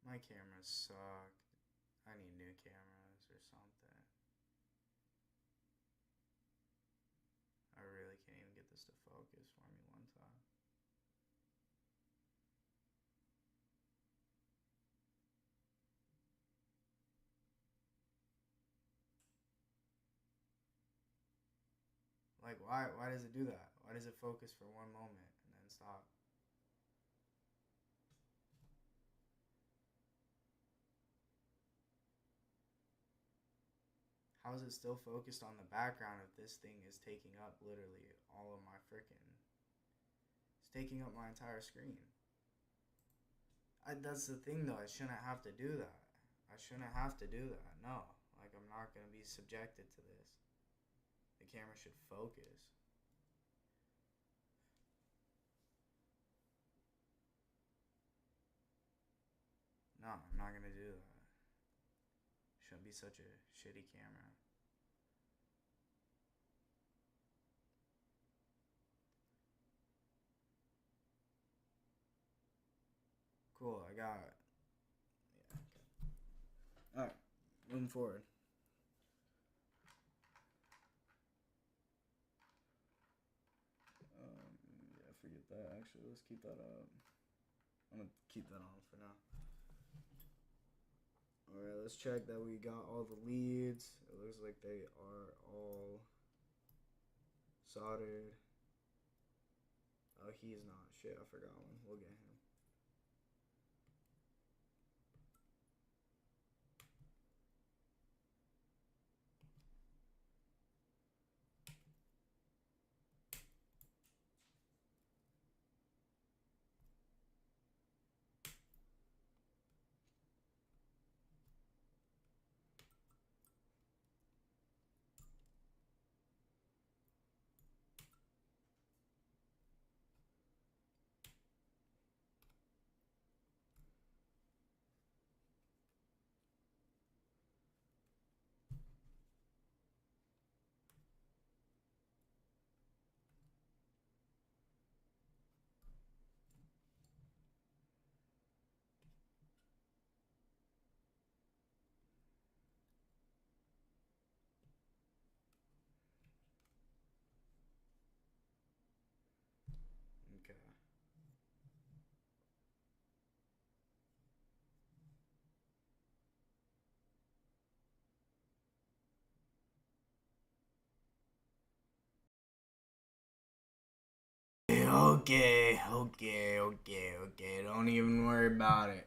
My cameras suck. I need new cameras or something. I really can't even get this to focus for me one time. Like, why does it do that? Why does it focus for one moment and then stop? How is it still focused on the background if this thing is taking up literally all of my frickin'... It's taking up my entire screen. That's the thing though, I shouldn't have to do that. I shouldn't have to do that, no. Like, I'm not gonna be subjected to this. The camera should focus. No, I'm not gonna do that. Shouldn't be such a shitty camera. Cool, I got it. Yeah, okay. Alright, moving forward. Yeah, forget that. Actually, let's keep that up. I'm gonna keep that on for now. Alright, let's check that we got all the leads. It looks like they are all soldered. Oh, he's not. Shit, I forgot one. We'll get him. Okay. Don't even worry about it.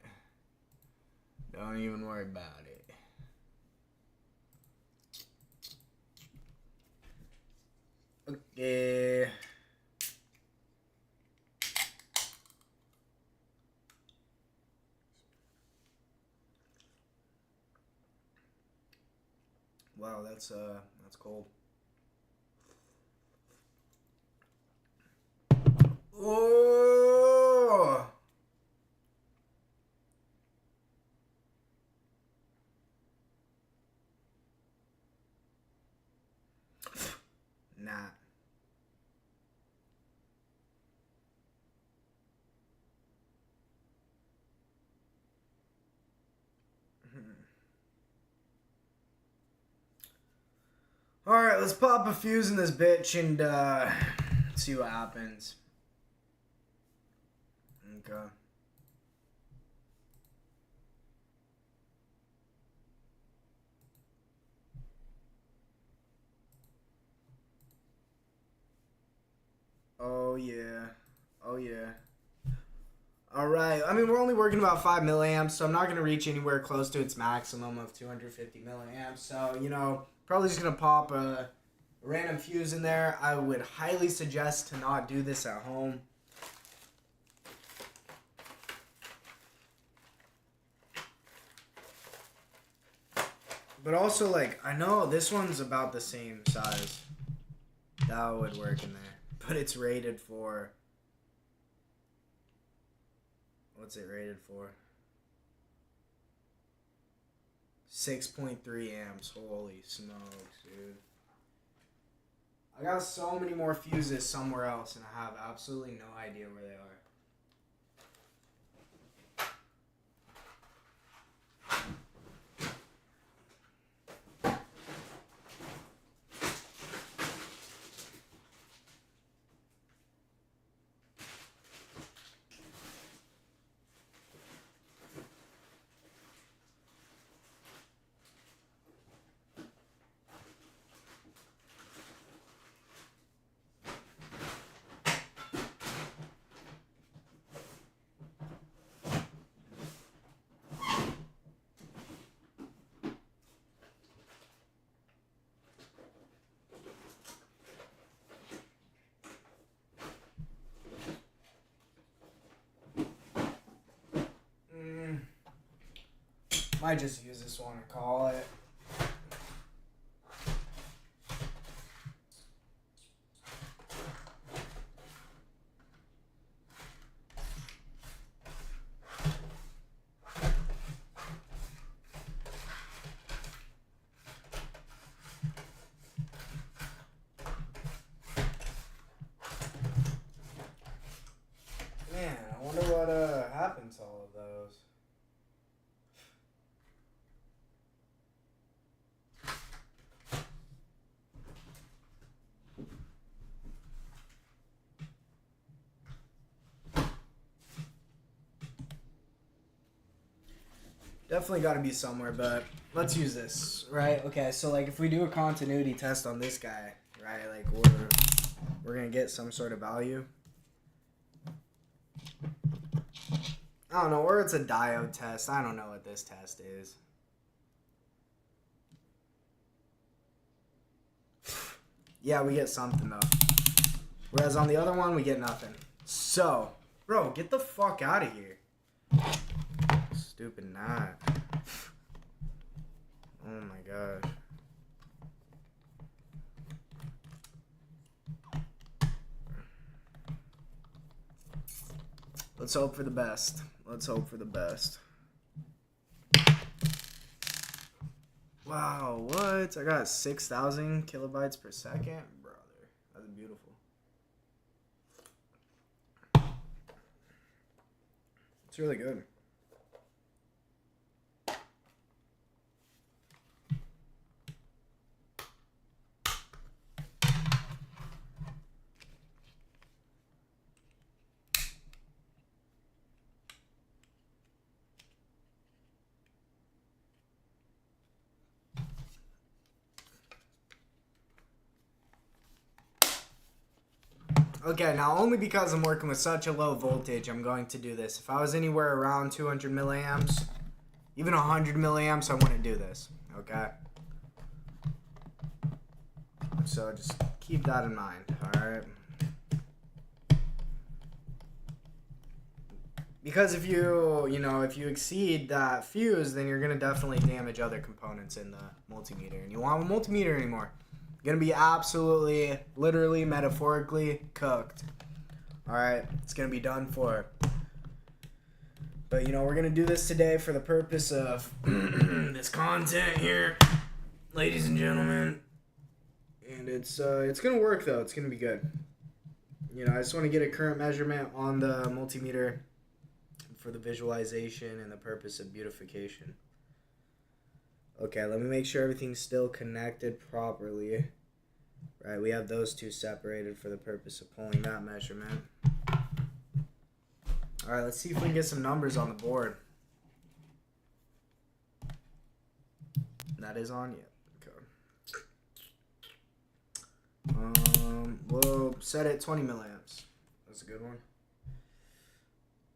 Don't even worry about it. Okay. Wow, that's cold. Oh. Nah. Alright, let's pop a fuse in this bitch and see what happens. Okay. Oh yeah. Oh yeah. Alright, I mean, we're only working about 5 milliamps, so I'm not going to reach anywhere close to its maximum of 250 milliamps. So, you know, probably just going to pop a random fuse in there. I would highly suggest to not do this at home. But also, like, I know this one's about the same size. That would work in there. But it's rated for... What's it rated for? 6.3 amps. Holy smokes, dude. I got so many more fuses somewhere else, and I have absolutely no idea where they are. Might just use this one and call it. Man, I wonder what happened to all of those. Definitely got to be somewhere, but let's use this, right? Okay, so like if we do a continuity test on this guy, right? Like we're gonna get some sort of value. I don't know, or it's a diode test. I don't know what this test is. Yeah, we get something though. Whereas on the other one, we get nothing. So, bro, get the fuck out of here. Stupid knot. Oh my gosh. Let's hope for the best. Let's hope for the best. Wow, what? I got 6,000 kilobytes per second? Brother, that's beautiful. It's really good. Okay, now only because I'm working with such a low voltage, I'm going to do this. If I was anywhere around 200 milliamps, even 100 milliamps, I wouldn't do this, okay? So just keep that in mind, alright? Because if you exceed that fuse, then you're going to definitely damage other components in the multimeter. And you won't have a multimeter anymore. You're going to be absolutely, literally, metaphorically cooked. Alright, it's going to be done for. But, we're going to do this today for the purpose of this content here, ladies and gentlemen. And it's going to work, though. It's going to be good. I just want to get a current measurement on the multimeter for the visualization and the purpose of beautification. Okay, let me make sure everything's still connected properly. Right, we have those two separated for the purpose of pulling that measurement. Alright, let's see if we can get some numbers on the board. That is on yet. Okay. We'll set it 20 milliamps. That's a good one.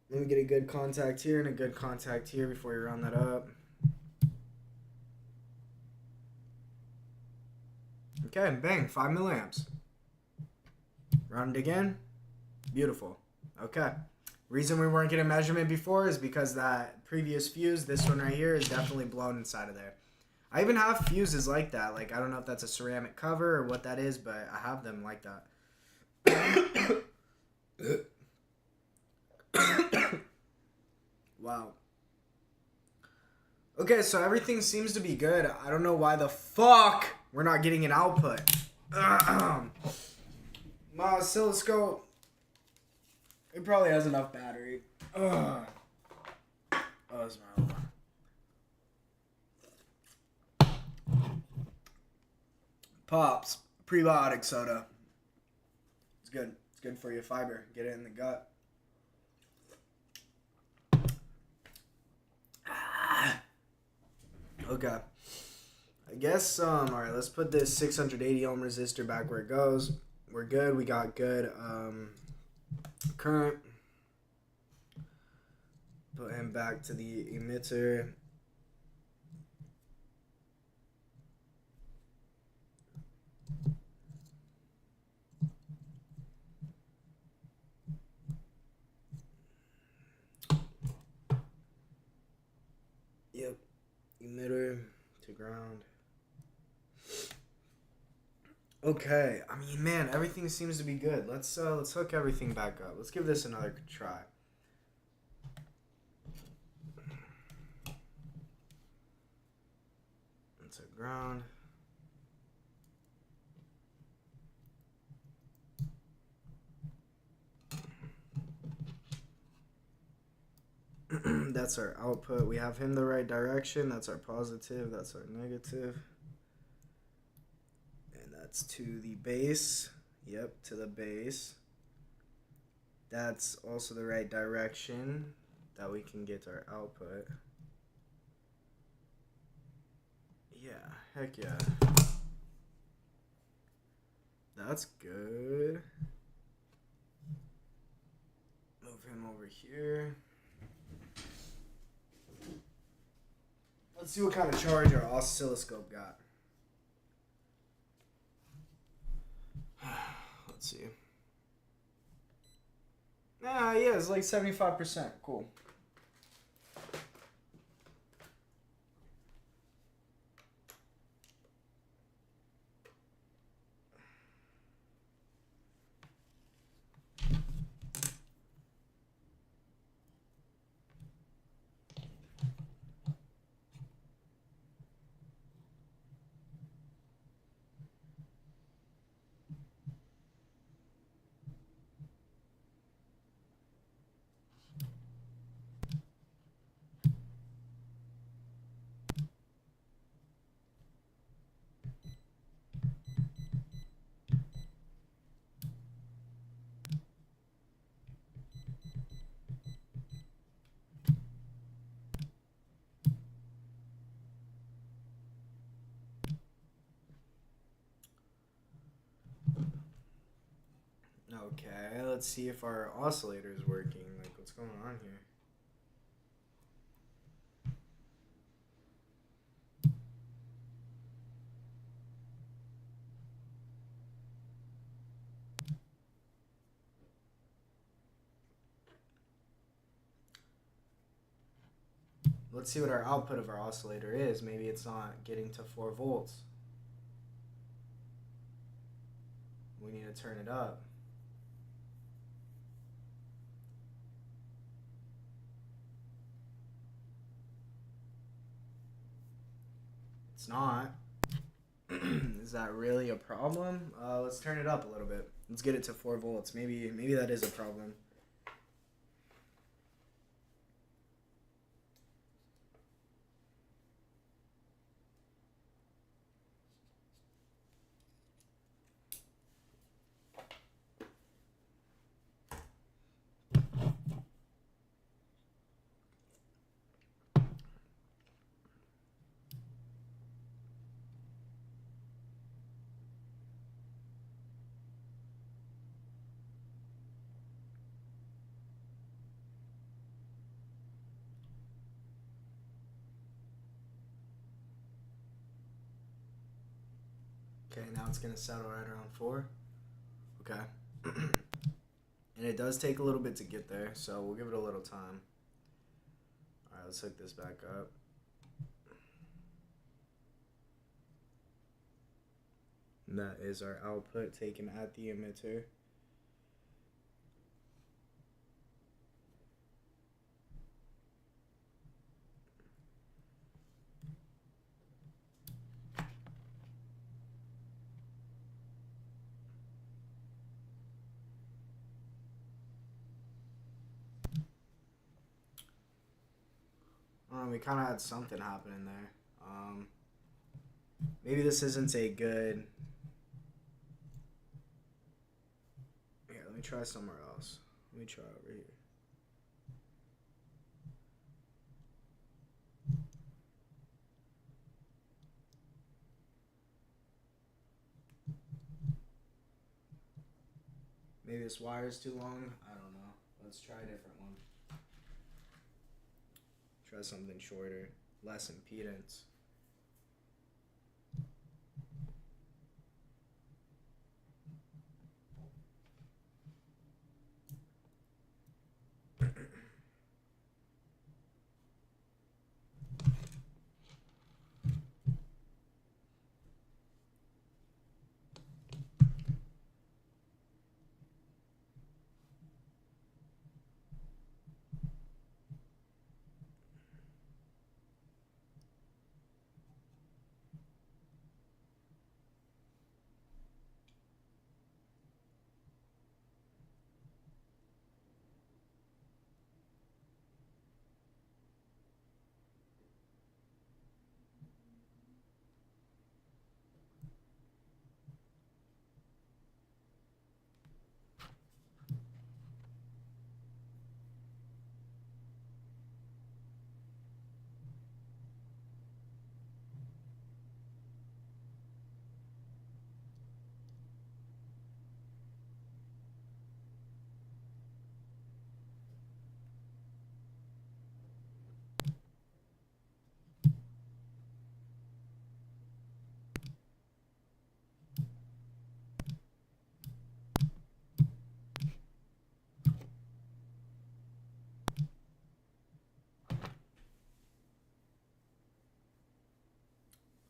Let me get a good contact here and a good contact here before you round that up. Okay, bang, 5 milliamps. Round it again. Beautiful. Okay. Reason we weren't getting a measurement before is because that previous fuse, this one right here, is definitely blown inside of there. I even have fuses like that. Like, I don't know if that's a ceramic cover or what that is, but I have them like that. Wow. Okay, so everything seems to be good. I don't know why the fuck we're not getting an output. My oscilloscope, it probably has enough battery. Oh, that's my Pops, prebiotic soda. It's good. It's good for your fiber. Get it in the gut. Okay. I guess, alright, let's put this 680 ohm resistor back where it goes. We're good. We got good current. Put him back to the emitter. Yep. Emitter to ground. Okay, I mean, man, everything seems to be good. Let's hook everything back up. Let's give this another try. That's a ground. That's our output. We have him the right direction. That's our positive. That's our negative. And that's to the base. Yep, to the base. That's also the right direction that we can get our output. Yeah, heck yeah. That's good. Move him over here. Let's see what kind of charge our oscilloscope got. Let's see. Yeah, it's like 75%. Cool. Okay, let's see if our oscillator is working. Like, what's going on here? Let's see what our output of our oscillator is. Maybe it's not getting to 4 volts. We need to turn it up. It's not. Is that really a problem? Let's turn it up a little bit. Let's get it to 4 volts. Maybe that is a problem. Okay, now it's going to settle right around 4. Okay. And it does take a little bit to get there, so we'll give it a little time. Alright, let's hook this back up. And that is our output taken at the emitter. We kind of had something happening there. Maybe this isn't a good... Yeah, let me try somewhere else. Let me try over here. Maybe this wire is too long. I don't know. Let's try a different one. Try something shorter, less impedance.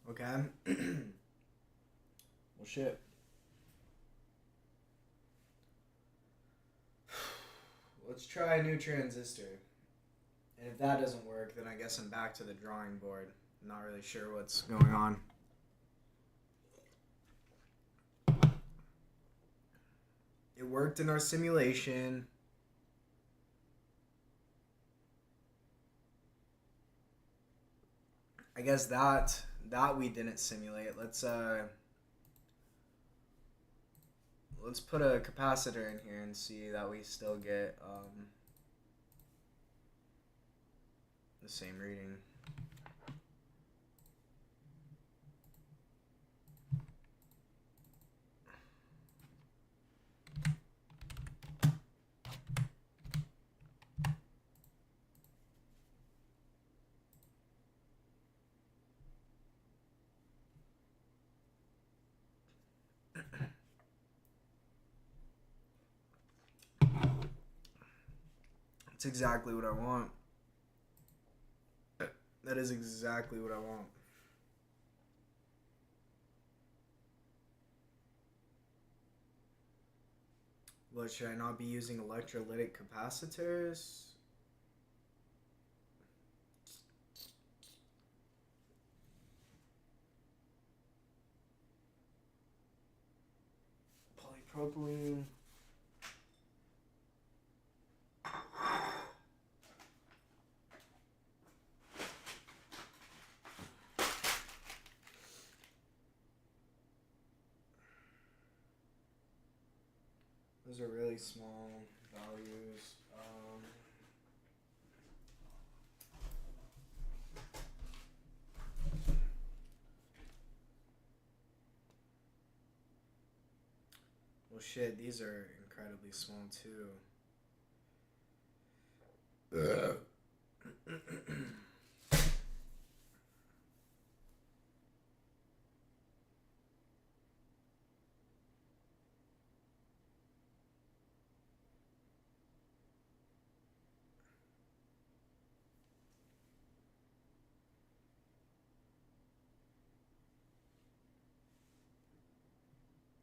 Okay. Well, shit. Let's try a new transistor. And if that doesn't work, then I guess I'm back to the drawing board. I'm not really sure what's going on. It worked in our simulation. I guess that we didn't simulate. Let's put a capacitor in here and see that we still get the same reading. It's exactly what I want. That is exactly what I want. What, should I not be using electrolytic capacitors? Polypropylene. Those are really small values. Well, shit, these are incredibly small too.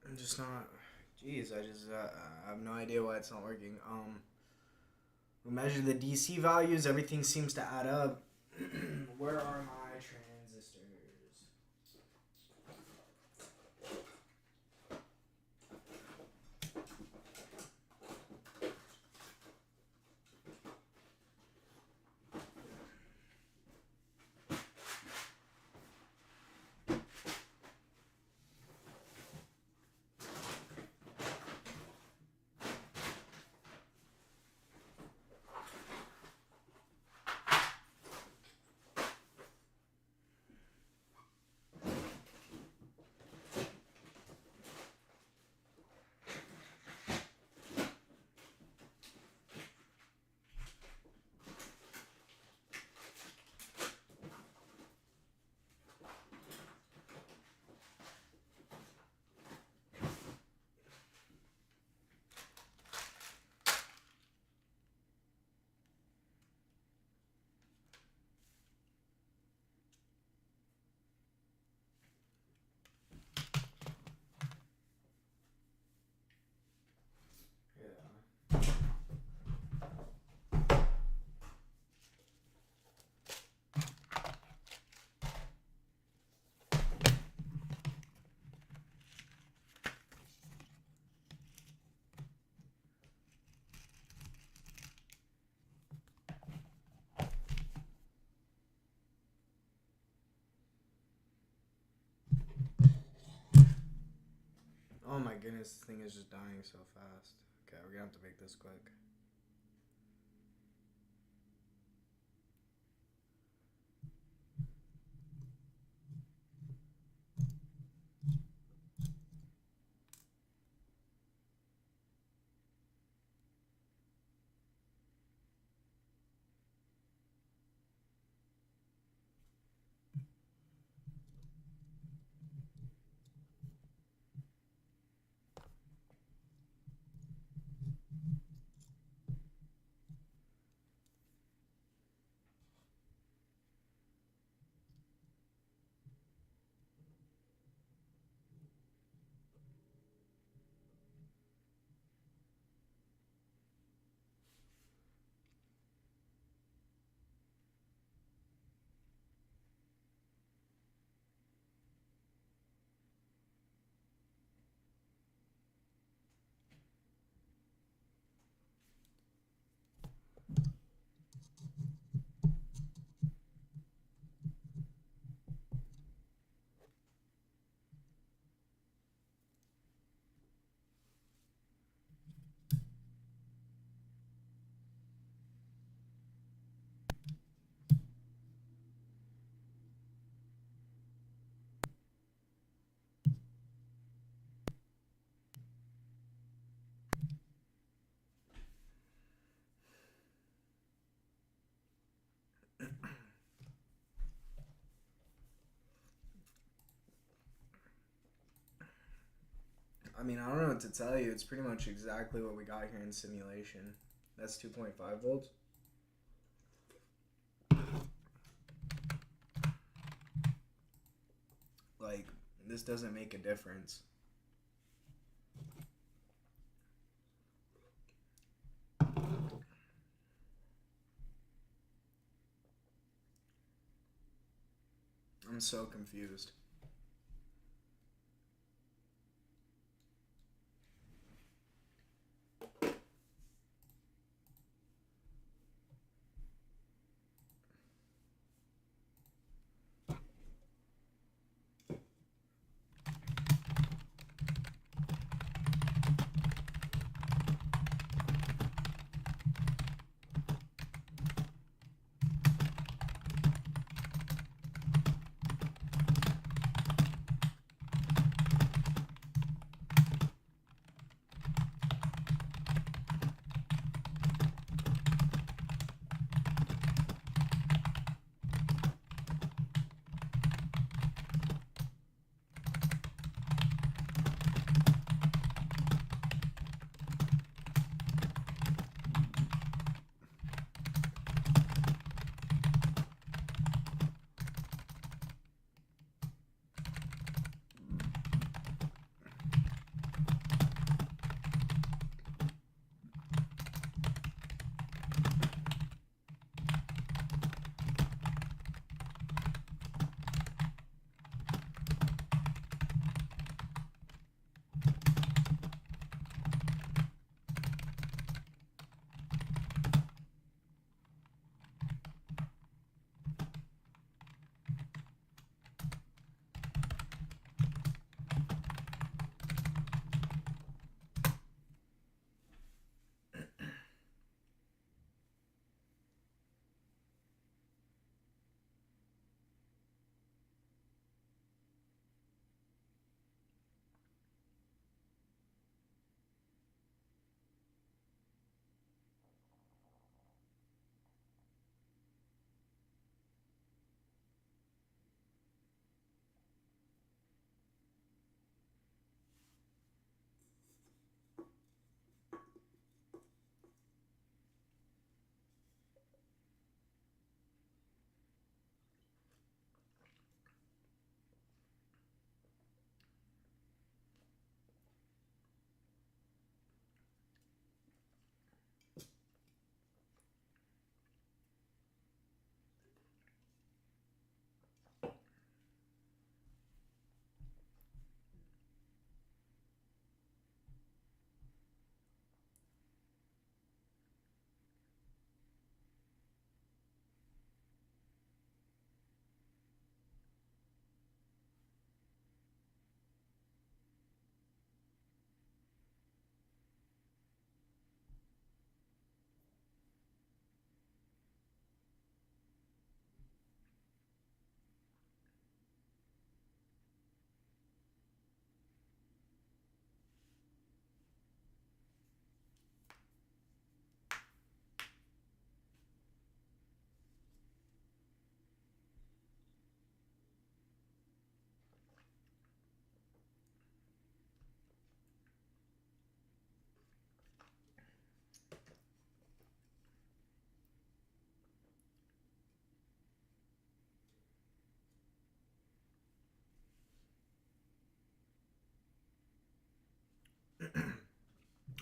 I'm just not. Jeez, I have no idea why it's not working. We measure the DC values. Everything seems to add up. Where are my transistors? Oh my goodness, this thing is just dying so fast. Okay, we're gonna have to make this quick. I mean, I don't know what to tell you. It's pretty much exactly what we got here in simulation. That's 2.5 volts. Like, this doesn't make a difference. I'm so confused.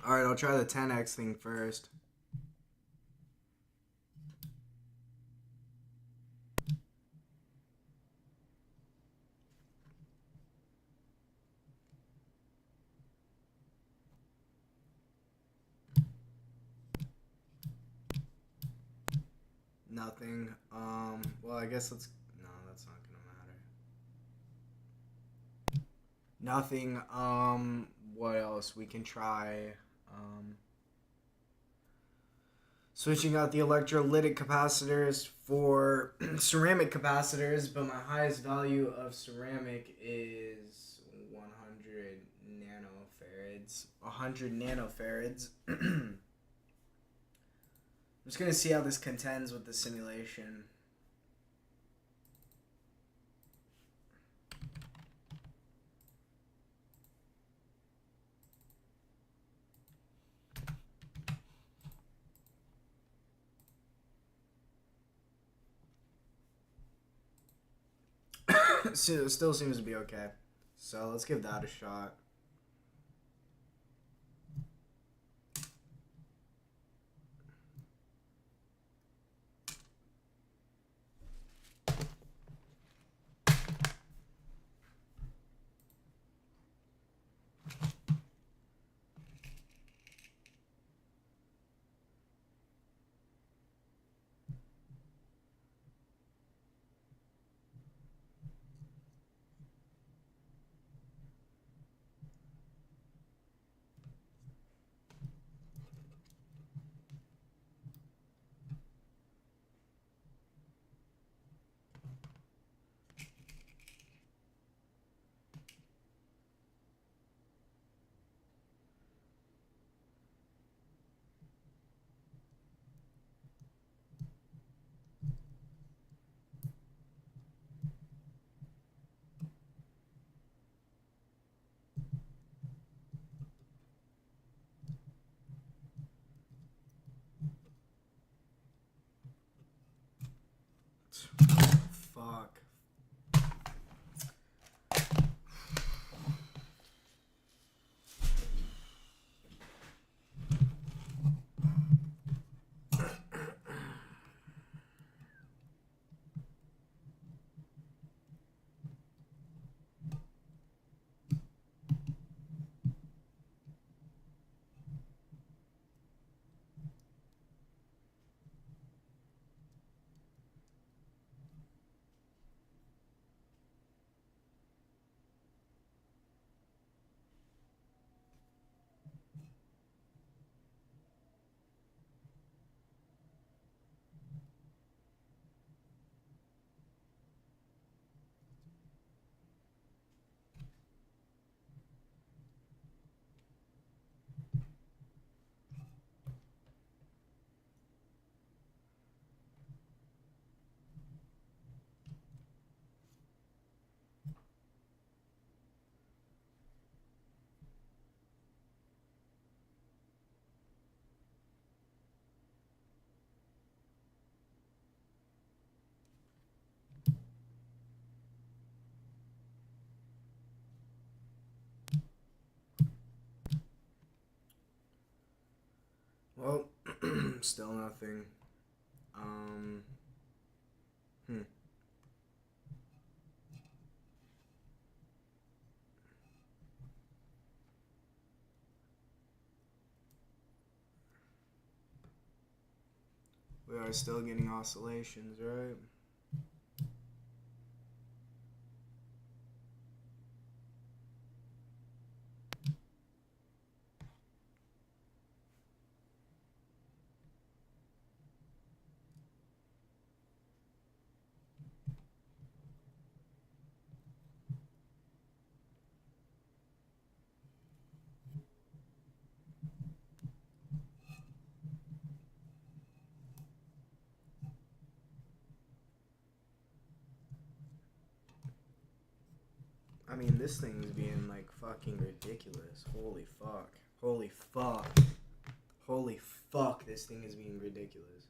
Alright, I'll try the 10x thing first. Nothing. Well, I guess let's... No, that's not gonna matter. Nothing. What else? We can try, switching out the electrolytic capacitors for ceramic capacitors, but my highest value of ceramic is 100 nanofarads. 100 nanofarads. I'm just gonna see how this contends with the simulation. Still seems to be okay. So let's give that a shot. Fuck. Well, still nothing. Hmm. We are still getting oscillations, right? I mean, this thing's being like fucking ridiculous. Holy fuck. Holy fuck. Holy fuck, this thing is being ridiculous.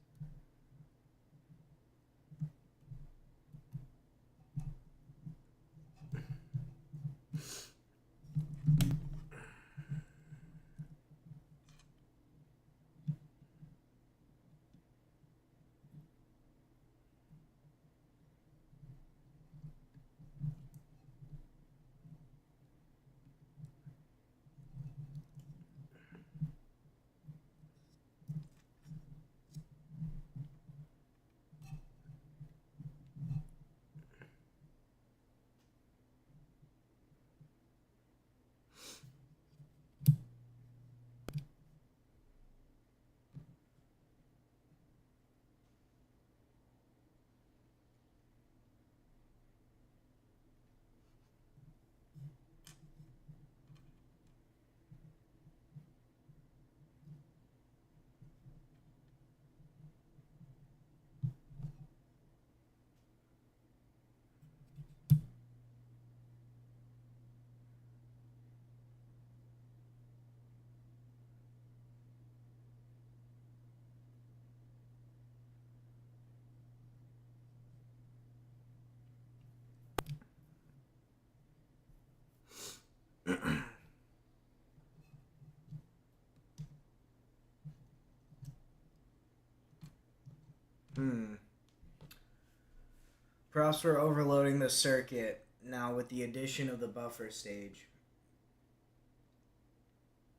Perhaps we're overloading the circuit now with the addition of the buffer stage.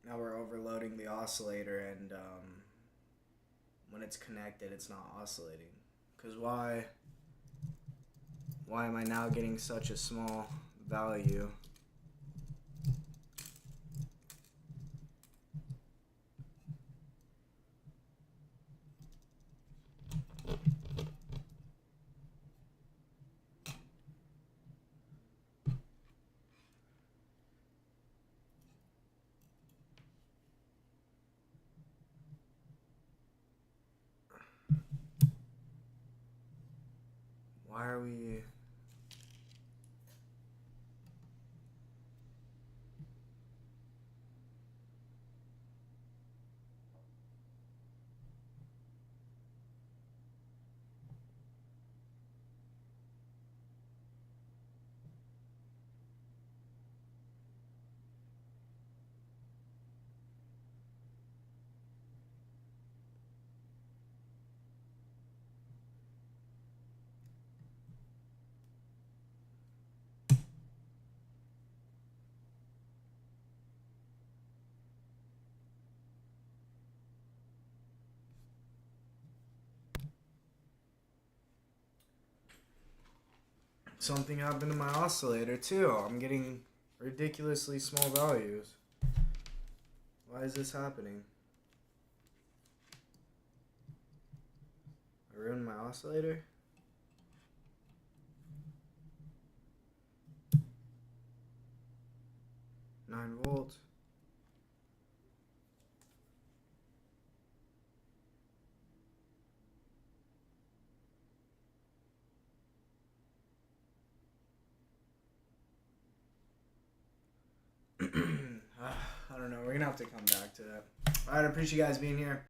Now we're overloading the oscillator, and when it's connected, it's not oscillating. Because why am I now getting such a small value? Why are we... Something happened to my oscillator too. I'm getting ridiculously small values. Why is this happening? I ruined my oscillator? Nine volts. I don't know. We're gonna have to come back to that. Alright, I appreciate you guys being here.